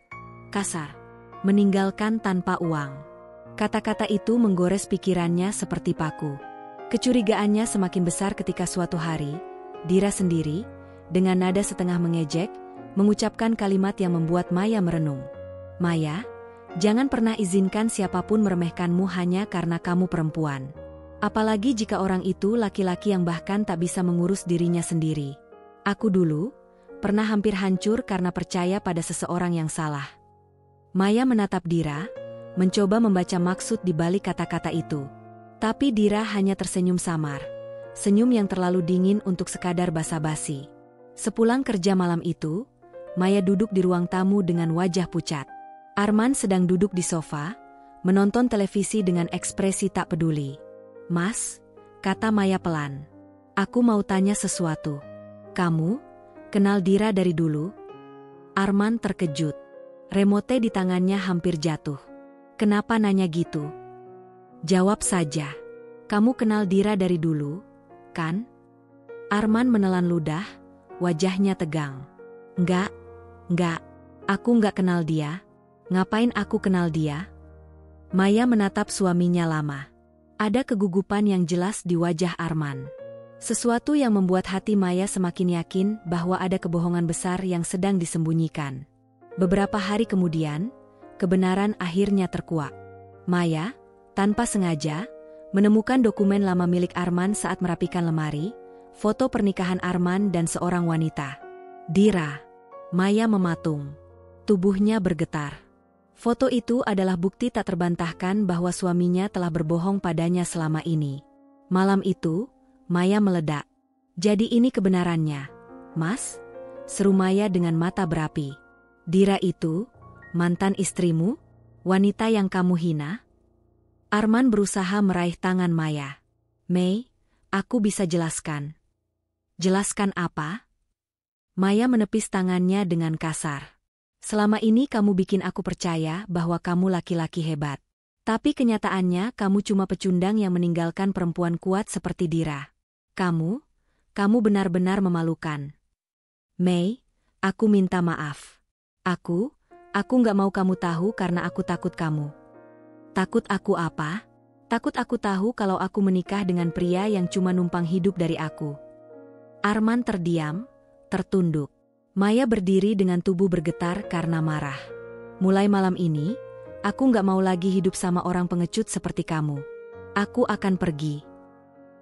Kasar. Meninggalkan tanpa uang. Kata-kata itu menggores pikirannya seperti paku. Kecurigaannya semakin besar ketika suatu hari, Dira sendiri, dengan nada setengah mengejek, mengucapkan kalimat yang membuat Maya merenung. Maya, jangan pernah izinkan siapapun meremehkanmu hanya karena kamu perempuan. Apalagi jika orang itu laki-laki yang bahkan tak bisa mengurus dirinya sendiri. Aku dulu pernah hampir hancur karena percaya pada seseorang yang salah. Maya menatap Dira, mencoba membaca maksud di balik kata-kata itu. Tapi Dira hanya tersenyum samar. Senyum yang terlalu dingin untuk sekadar basa-basi. Sepulang kerja malam itu, Maya duduk di ruang tamu dengan wajah pucat. Arman sedang duduk di sofa, menonton televisi dengan ekspresi tak peduli. Mas, kata Maya pelan. Aku mau tanya sesuatu. Kamu kenal Dira dari dulu? Arman terkejut. Remote di tangannya hampir jatuh. Kenapa nanya gitu? Jawab saja. Kamu kenal Dira dari dulu, kan? Arman menelan ludah, wajahnya tegang. Enggak, aku enggak kenal dia. Ngapain aku kenal dia? Maya menatap suaminya lama. Ada kegugupan yang jelas di wajah Arman. Sesuatu yang membuat hati Maya semakin yakin bahwa ada kebohongan besar yang sedang disembunyikan. Beberapa hari kemudian, kebenaran akhirnya terkuak. Maya, tanpa sengaja, menemukan dokumen lama milik Arman saat merapikan lemari, foto pernikahan Arman dan seorang wanita. Dira. Maya mematung. Tubuhnya bergetar. Foto itu adalah bukti tak terbantahkan bahwa suaminya telah berbohong padanya selama ini. Malam itu, Maya meledak. Jadi ini kebenarannya, Mas? Seru Maya dengan mata berapi. Dira itu, mantan istrimu? Wanita yang kamu hina? Arman berusaha meraih tangan Maya. Mei, aku bisa jelaskan. Jelaskan apa? Maya menepis tangannya dengan kasar. Selama ini kamu bikin aku percaya bahwa kamu laki-laki hebat. Tapi kenyataannya kamu cuma pecundang yang meninggalkan perempuan kuat seperti Dira. Kamu benar-benar memalukan. Mei, aku minta maaf. Aku nggak mau kamu tahu karena aku takut kamu. Takut aku apa? Takut aku tahu kalau aku menikah dengan pria yang cuma numpang hidup dari aku. Arman terdiam, tertunduk. Maya berdiri dengan tubuh bergetar karena marah. Mulai malam ini, aku nggak mau lagi hidup sama orang pengecut seperti kamu. Aku akan pergi.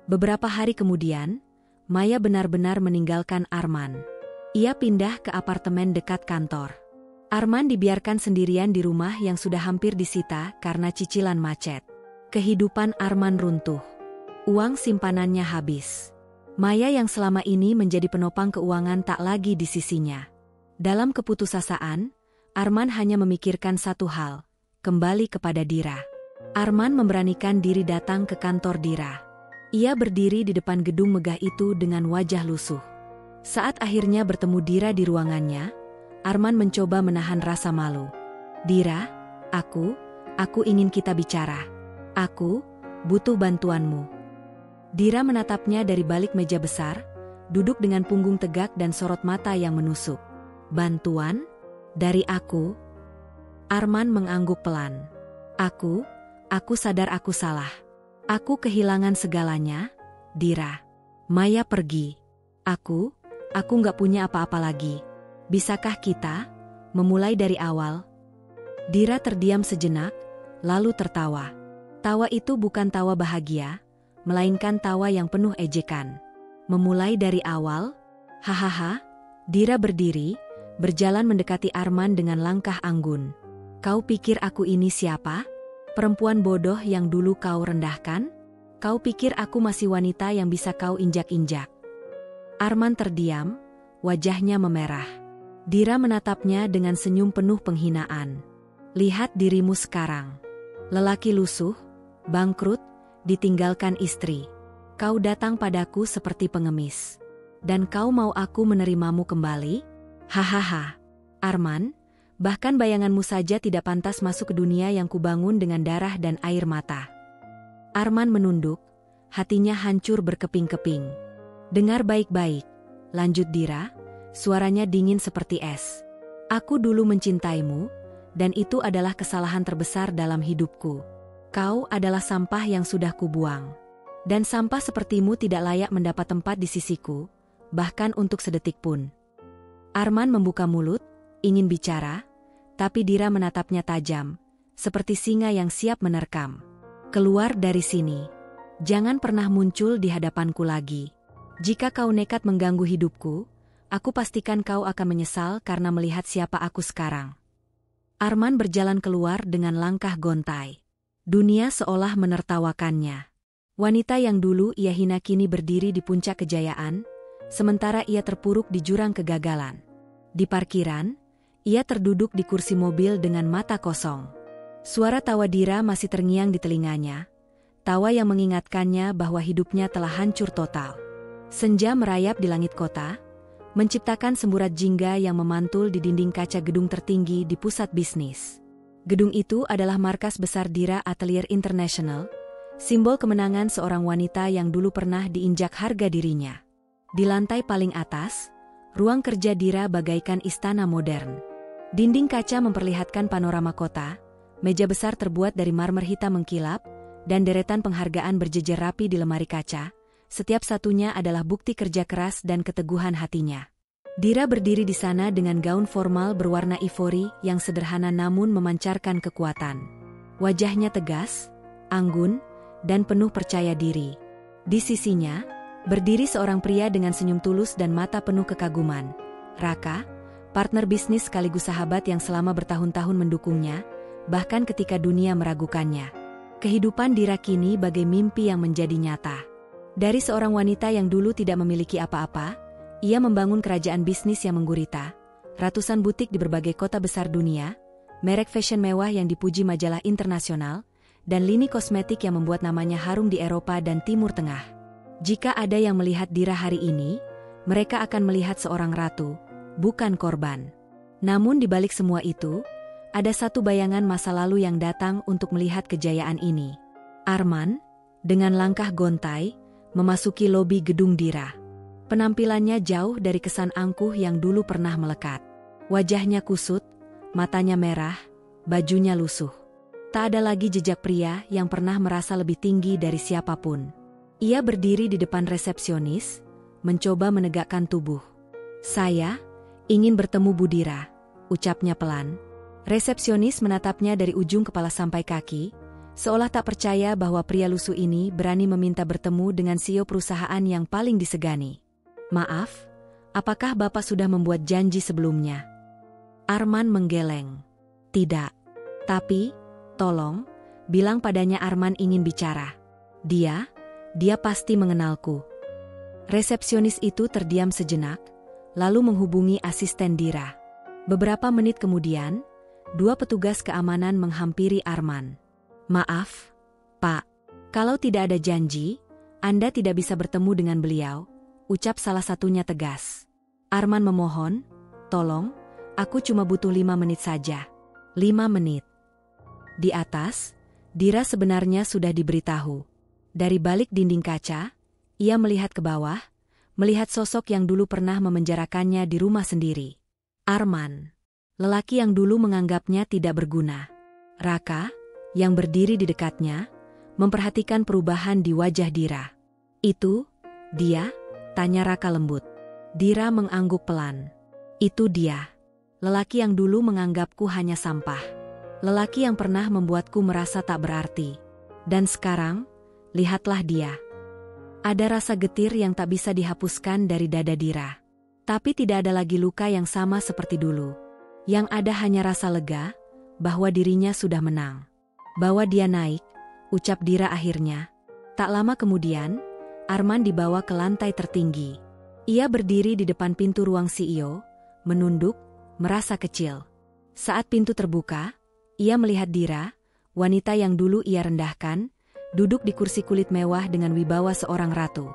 Beberapa hari kemudian, Maya benar-benar meninggalkan Arman. Ia pindah ke apartemen dekat kantor. Arman dibiarkan sendirian di rumah yang sudah hampir disita karena cicilan macet. Kehidupan Arman runtuh. Uang simpanannya habis. Maya yang selama ini menjadi penopang keuangan tak lagi di sisinya. Dalam keputusasaan, Arman hanya memikirkan satu hal, kembali kepada Dira. Arman memberanikan diri datang ke kantor Dira. Ia berdiri di depan gedung megah itu dengan wajah lusuh. Saat akhirnya bertemu Dira di ruangannya, Arman mencoba menahan rasa malu. Dira, aku ingin kita bicara. Aku butuh bantuanmu. Dira menatapnya dari balik meja besar, duduk dengan punggung tegak dan sorot mata yang menusuk. Bantuan? Dari aku? Arman mengangguk pelan. Aku sadar aku salah. Aku kehilangan segalanya, Dira. Maya pergi. Aku nggak punya apa-apa lagi. Bisakah kita memulai dari awal? Dira terdiam sejenak, lalu tertawa. Tawa itu bukan tawa bahagia, melainkan tawa yang penuh ejekan. Memulai dari awal? Hahaha. Dira berdiri, berjalan mendekati Arman dengan langkah anggun. Kau pikir aku ini siapa? Perempuan bodoh yang dulu kau rendahkan? Kau pikir aku masih wanita yang bisa kau injak-injak? Arman terdiam, wajahnya memerah. Dira menatapnya dengan senyum penuh penghinaan. Lihat dirimu sekarang. Lelaki lusuh, bangkrut, ditinggalkan istri. Kau datang padaku seperti pengemis. Dan kau mau aku menerimamu kembali? Hahaha. Arman, bahkan bayanganmu saja tidak pantas masuk ke dunia yang kubangun dengan darah dan air mata. Arman menunduk, hatinya hancur berkeping-keping. Dengar baik-baik, lanjut Dira, suaranya dingin seperti es. Aku dulu mencintaimu, dan itu adalah kesalahan terbesar dalam hidupku. Kau adalah sampah yang sudah kubuang. Dan sampah sepertimu tidak layak mendapat tempat di sisiku, bahkan untuk sedetik pun. Arman membuka mulut, ingin bicara, tapi Dira menatapnya tajam, seperti singa yang siap menerkam. Keluar dari sini. Jangan pernah muncul di hadapanku lagi. Jika kau nekat mengganggu hidupku, aku pastikan kau akan menyesal karena melihat siapa aku sekarang. Arman berjalan keluar dengan langkah gontai. Dunia seolah menertawakannya. Wanita yang dulu ia hina kini berdiri di puncak kejayaan, sementara ia terpuruk di jurang kegagalan. Di parkiran, ia terduduk di kursi mobil dengan mata kosong. Suara tawa Dira masih terngiang di telinganya, tawa yang mengingatkannya bahwa hidupnya telah hancur total. Senja merayap di langit kota, menciptakan semburat jingga yang memantul di dinding kaca gedung tertinggi di pusat bisnis. Gedung itu adalah markas besar Dira Atelier International, simbol kemenangan seorang wanita yang dulu pernah diinjak harga dirinya. Di lantai paling atas, ruang kerja Dira bagaikan istana modern. Dinding kaca memperlihatkan panorama kota, Meja besar terbuat dari marmer hitam mengkilap, dan deretan penghargaan berjejer rapi di lemari kaca. Setiap satunya adalah bukti kerja keras dan keteguhan hatinya. Dira berdiri di sana dengan gaun formal berwarna ivory yang sederhana namun memancarkan kekuatan. Wajahnya tegas, anggun, dan penuh percaya diri. Di sisinya, berdiri seorang pria dengan senyum tulus dan mata penuh kekaguman. Raka, partner bisnis sekaligus sahabat yang selama bertahun-tahun mendukungnya, bahkan ketika dunia meragukannya. Kehidupan Dira kini bagai mimpi yang menjadi nyata. Dari seorang wanita yang dulu tidak memiliki apa-apa, ia membangun kerajaan bisnis yang menggurita, ratusan butik di berbagai kota besar dunia, merek fashion mewah yang dipuji majalah internasional, dan lini kosmetik yang membuat namanya harum di Eropa dan Timur Tengah. Jika ada yang melihat Dira hari ini, mereka akan melihat seorang ratu, bukan korban. Namun di balik semua itu, ada satu bayangan masa lalu yang datang untuk melihat kejayaan ini. Arman, dengan langkah gontai, memasuki lobi gedung Dira. Penampilannya jauh dari kesan angkuh yang dulu pernah melekat. Wajahnya kusut, matanya merah, bajunya lusuh. Tak ada lagi jejak pria yang pernah merasa lebih tinggi dari siapapun. Ia berdiri di depan resepsionis, mencoba menegakkan tubuh. "Saya ingin bertemu Bu Dira," ucapnya pelan. Resepsionis menatapnya dari ujung kepala sampai kaki, seolah tak percaya bahwa pria lusuh ini berani meminta bertemu dengan CEO perusahaan yang paling disegani. "Maaf, apakah Bapak sudah membuat janji sebelumnya?" Arman menggeleng. "Tidak. Tapi, tolong, bilang padanya Arman ingin bicara. Dia pasti mengenalku." Resepsionis itu terdiam sejenak, lalu menghubungi asisten Dira. Beberapa menit kemudian, dua petugas keamanan menghampiri Arman. "Maaf, Pak. Kalau tidak ada janji, Anda tidak bisa bertemu dengan beliau," ucap salah satunya tegas. Arman memohon, "Tolong, aku cuma butuh 5 menit saja." 5 menit. Di atas, Dira sebenarnya sudah diberitahu. Dari balik dinding kaca, ia melihat ke bawah, melihat sosok yang dulu pernah memenjarakannya di rumah sendiri. Arman, lelaki yang dulu menganggapnya tidak berguna. Raka, yang berdiri di dekatnya, memperhatikan perubahan di wajah Dira. "Itu, dia?" tanya Raka lembut. Dira mengangguk pelan. "Itu dia. Lelaki yang dulu menganggapku hanya sampah. Lelaki yang pernah membuatku merasa tak berarti. Dan sekarang, lihatlah dia." Ada rasa getir yang tak bisa dihapuskan dari dada Dira. Tapi tidak ada lagi luka yang sama seperti dulu. Yang ada hanya rasa lega, bahwa dirinya sudah menang. "Bawa dia naik," ucap Dira akhirnya. Tak lama kemudian, Arman dibawa ke lantai tertinggi. Ia berdiri di depan pintu ruang CEO, menunduk, merasa kecil. Saat pintu terbuka, ia melihat Dira, wanita yang dulu ia rendahkan, duduk di kursi kulit mewah dengan wibawa seorang ratu.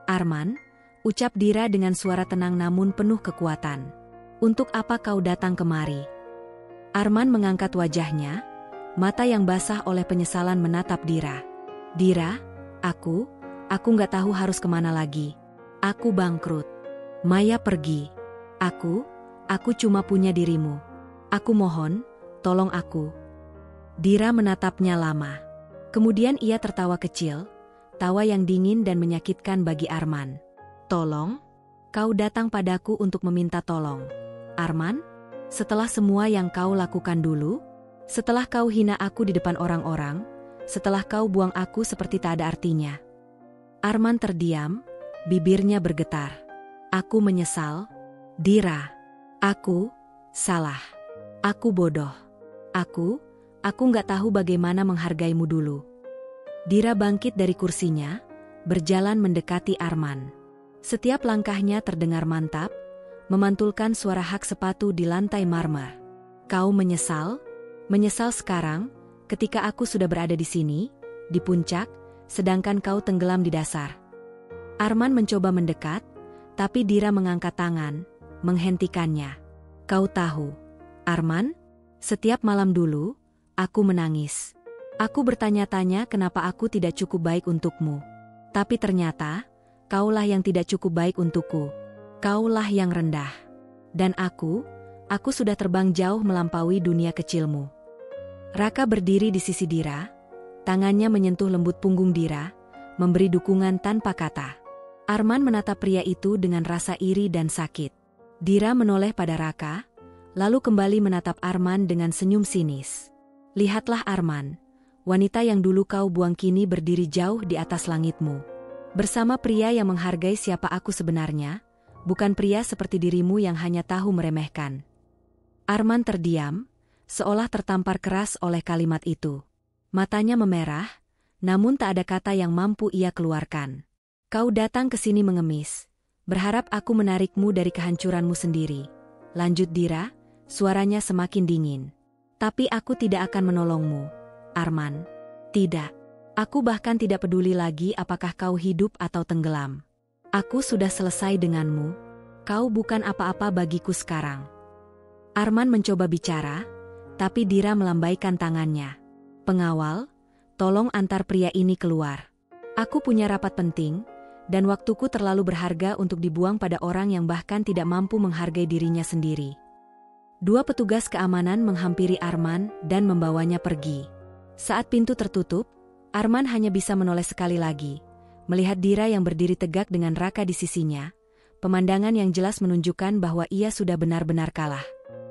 "Arman," ucap Dira dengan suara tenang namun penuh kekuatan. "Untuk apa kau datang kemari?" Arman mengangkat wajahnya, mata yang basah oleh penyesalan menatap Dira. "Dira, aku nggak tahu harus kemana lagi. Aku bangkrut. Maya pergi. Aku cuma punya dirimu. Aku mohon, tolong aku." Dira menatapnya lama. Kemudian ia tertawa kecil, tawa yang dingin dan menyakitkan bagi Arman. "Tolong? Kau datang padaku untuk meminta tolong. Arman? Setelah semua yang kau lakukan dulu? Setelah kau hina aku di depan orang-orang, setelah kau buang aku seperti tak ada artinya." Arman terdiam, bibirnya bergetar. "Aku menyesal, Dira. Aku salah. Aku bodoh. Aku nggak tahu bagaimana menghargaimu dulu." Dira bangkit dari kursinya, berjalan mendekati Arman. Setiap langkahnya terdengar mantap, memantulkan suara hak sepatu di lantai marmer. "Kau menyesal? Menyesal sekarang, ketika aku sudah berada di sini, di puncak, sedangkan kau tenggelam di dasar." Arman mencoba mendekat, tapi Dira mengangkat tangan, menghentikannya. "Kau tahu, Arman, setiap malam dulu, aku menangis. Aku bertanya-tanya kenapa aku tidak cukup baik untukmu. Tapi ternyata, kaulah yang tidak cukup baik untukku. Kaulah yang rendah. Dan aku sudah terbang jauh melampaui dunia kecilmu." Raka berdiri di sisi Dira, tangannya menyentuh lembut punggung Dira, memberi dukungan tanpa kata. Arman menatap pria itu dengan rasa iri dan sakit. Dira menoleh pada Raka, lalu kembali menatap Arman dengan senyum sinis. Lihatlah Arman, wanita yang dulu kau buang kini berdiri jauh di atas langitmu. Bersama pria yang menghargai siapa aku sebenarnya, bukan pria seperti dirimu yang hanya tahu meremehkan. Arman terdiam, seolah tertampar keras oleh kalimat itu. Matanya memerah, namun tak ada kata yang mampu ia keluarkan. Kau datang ke sini mengemis, berharap aku menarikmu dari kehancuranmu sendiri. Lanjut Dira, suaranya semakin dingin. Tapi aku tidak akan menolongmu, Arman. Tidak. Aku bahkan tidak peduli lagi apakah kau hidup atau tenggelam. Aku sudah selesai denganmu. Kau bukan apa-apa bagiku sekarang. Arman mencoba bicara, tapi Dira melambaikan tangannya. Pengawal, tolong antar pria ini keluar. Aku punya rapat penting, dan waktuku terlalu berharga untuk dibuang pada orang yang bahkan tidak mampu menghargai dirinya sendiri. Dua petugas keamanan menghampiri Arman dan membawanya pergi. Saat pintu tertutup, Arman hanya bisa menoleh sekali lagi, melihat Dira yang berdiri tegak dengan Raka di sisinya, pemandangan yang jelas menunjukkan bahwa ia sudah benar-benar kalah.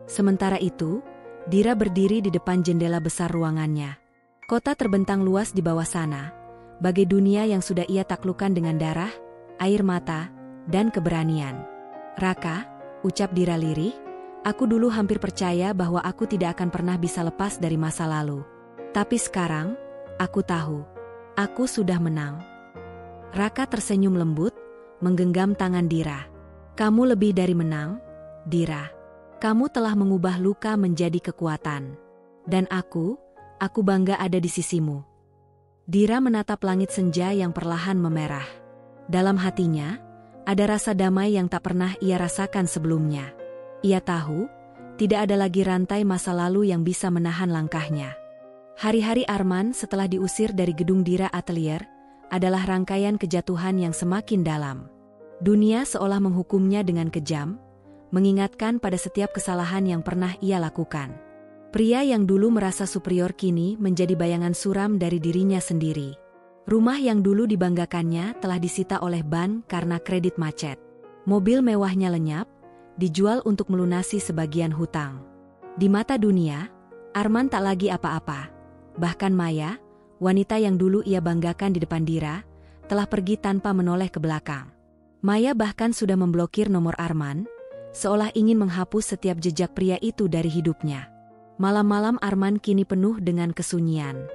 Sementara itu, Dira berdiri di depan jendela besar ruangannya. Kota terbentang luas di bawah sana, bagai dunia yang sudah ia taklukkan dengan darah, air mata, dan keberanian. Raka, ucap Dira lirih, aku dulu hampir percaya bahwa aku tidak akan pernah bisa lepas dari masa lalu. Tapi sekarang, aku tahu, aku sudah menang. Raka tersenyum lembut, menggenggam tangan Dira. Kamu lebih dari menang, Dira. Kamu telah mengubah luka menjadi kekuatan. Dan aku bangga ada di sisimu. Dira menatap langit senja yang perlahan memerah. Dalam hatinya, ada rasa damai yang tak pernah ia rasakan sebelumnya. Ia tahu, tidak ada lagi rantai masa lalu yang bisa menahan langkahnya. Hari-hari Arman setelah diusir dari gedung Dira Atelier adalah rangkaian kejatuhan yang semakin dalam. Dunia seolah menghukumnya dengan kejam, mengingatkan pada setiap kesalahan yang pernah ia lakukan. Pria yang dulu merasa superior kini menjadi bayangan suram dari dirinya sendiri. Rumah yang dulu dibanggakannya telah disita oleh ban karena kredit macet. Mobil mewahnya lenyap, dijual untuk melunasi sebagian hutang. Di mata dunia, Arman tak lagi apa-apa. Bahkan Maya, wanita yang dulu ia banggakan di depan Dira, telah pergi tanpa menoleh ke belakang. Maya bahkan sudah memblokir nomor Arman, seolah ingin menghapus setiap jejak pria itu dari hidupnya. Malam-malam Arman kini penuh dengan kesunyian.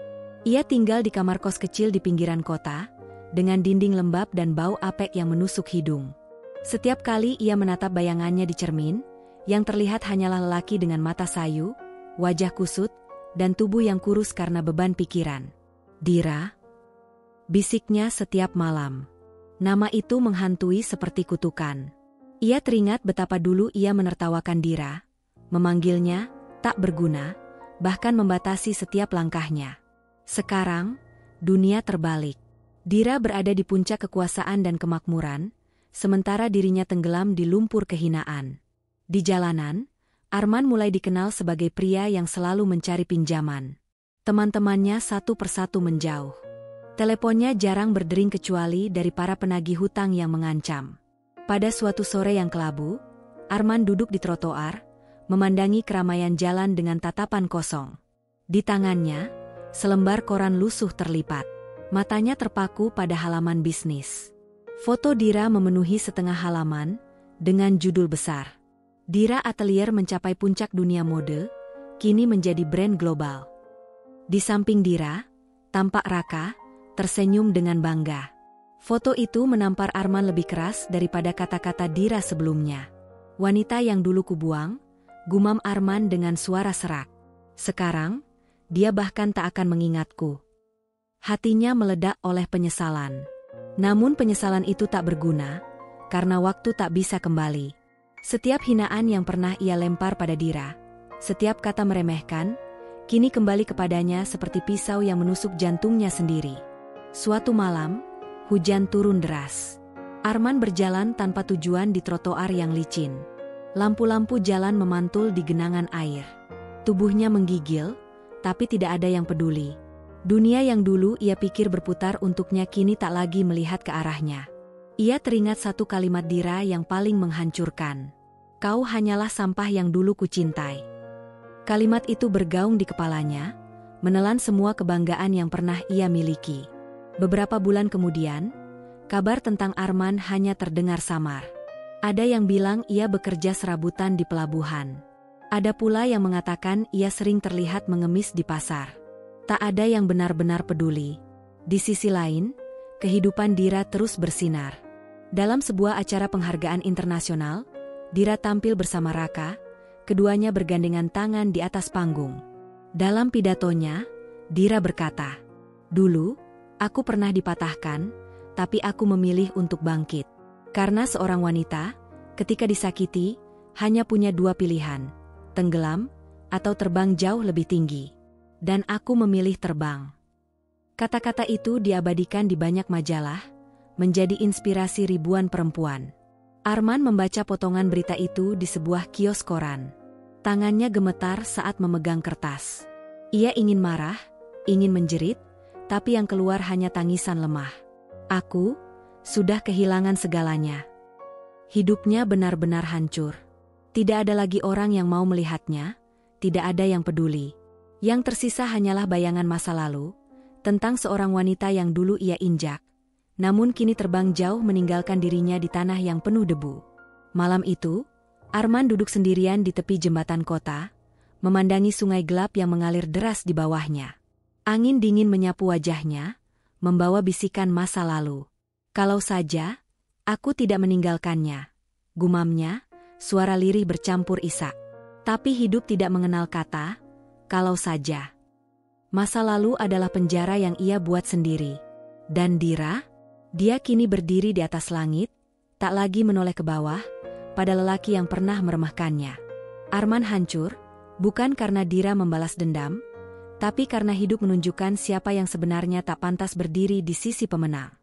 Ia tinggal di kamar kos kecil di pinggiran kota, dengan dinding lembab dan bau apek yang menusuk hidung. Setiap kali ia menatap bayangannya di cermin, yang terlihat hanyalah lelaki dengan mata sayu, wajah kusut, dan tubuh yang kurus karena beban pikiran. Dira, bisiknya setiap malam. Nama itu menghantui seperti kutukan. Ia teringat betapa dulu ia menertawakan Dira, memanggilnya tak berguna, bahkan membatasi setiap langkahnya. Sekarang, dunia terbalik. Dira berada di puncak kekuasaan dan kemakmuran, sementara dirinya tenggelam di lumpur kehinaan. Di jalanan, Arman mulai dikenal sebagai pria yang selalu mencari pinjaman. Teman-temannya satu persatu menjauh. Teleponnya jarang berdering kecuali dari para penagih hutang yang mengancam. Pada suatu sore yang kelabu, Arman duduk di trotoar, memandangi keramaian jalan dengan tatapan kosong. Di tangannya, selembar koran lusuh terlipat. Matanya terpaku pada halaman bisnis. Foto Dira memenuhi setengah halaman, dengan judul besar. Dira Atelier mencapai puncak dunia mode, kini menjadi brand global. Di samping Dira, tampak Raka, tersenyum dengan bangga. Foto itu menampar Arman lebih keras daripada kata-kata Dira sebelumnya. Wanita yang dulu kubuang, gumam Arman dengan suara serak. Sekarang, dia bahkan tak akan mengingatku. Hatinya meledak oleh penyesalan. Namun penyesalan itu tak berguna, karena waktu tak bisa kembali. Setiap hinaan yang pernah ia lempar pada Dira, setiap kata meremehkan, kini kembali kepadanya seperti pisau yang menusuk jantungnya sendiri. Suatu malam, hujan turun deras. Arman berjalan tanpa tujuan di trotoar yang licin. Lampu-lampu jalan memantul di genangan air. Tubuhnya menggigil, tapi tidak ada yang peduli. Dunia yang dulu ia pikir berputar untuknya kini tak lagi melihat ke arahnya. Ia teringat satu kalimat Dira yang paling menghancurkan. Kau hanyalah sampah yang dulu kucintai. Kalimat itu bergaung di kepalanya, menelan semua kebanggaan yang pernah ia miliki. Beberapa bulan kemudian, kabar tentang Arman hanya terdengar samar. Ada yang bilang ia bekerja serabutan di pelabuhan. Ada pula yang mengatakan ia sering terlihat mengemis di pasar. Tak ada yang benar-benar peduli. Di sisi lain, kehidupan Dira terus bersinar. Dalam sebuah acara penghargaan internasional, Dira tampil bersama Raka, keduanya bergandengan tangan di atas panggung. Dalam pidatonya, Dira berkata, "Dulu, aku pernah dipatahkan, tapi aku memilih untuk bangkit. Karena seorang wanita, ketika disakiti, hanya punya dua pilihan, tenggelam, atau terbang jauh lebih tinggi. Dan aku memilih terbang." Kata-kata itu diabadikan di banyak majalah, menjadi inspirasi ribuan perempuan. Arman membaca potongan berita itu di sebuah kios koran. Tangannya gemetar saat memegang kertas. Ia ingin marah, ingin menjerit, tapi yang keluar hanya tangisan lemah. Aku sudah kehilangan segalanya. Hidupnya benar-benar hancur. Tidak ada lagi orang yang mau melihatnya, tidak ada yang peduli. Yang tersisa hanyalah bayangan masa lalu, tentang seorang wanita yang dulu ia injak, namun kini terbang jauh meninggalkan dirinya di tanah yang penuh debu. Malam itu, Arman duduk sendirian di tepi jembatan kota, memandangi sungai gelap yang mengalir deras di bawahnya. Angin dingin menyapu wajahnya, membawa bisikan masa lalu. "Kalau saja, aku tidak meninggalkannya," gumamnya, suara lirih bercampur isak. Tapi hidup tidak mengenal kata, "kalau saja." Masa lalu adalah penjara yang ia buat sendiri. Dan Dira? Dia kini berdiri di atas langit, tak lagi menoleh ke bawah, pada lelaki yang pernah meremehkannya. Arman hancur, bukan karena Dira membalas dendam, tapi karena hidup menunjukkan siapa yang sebenarnya tak pantas berdiri di sisi pemenang.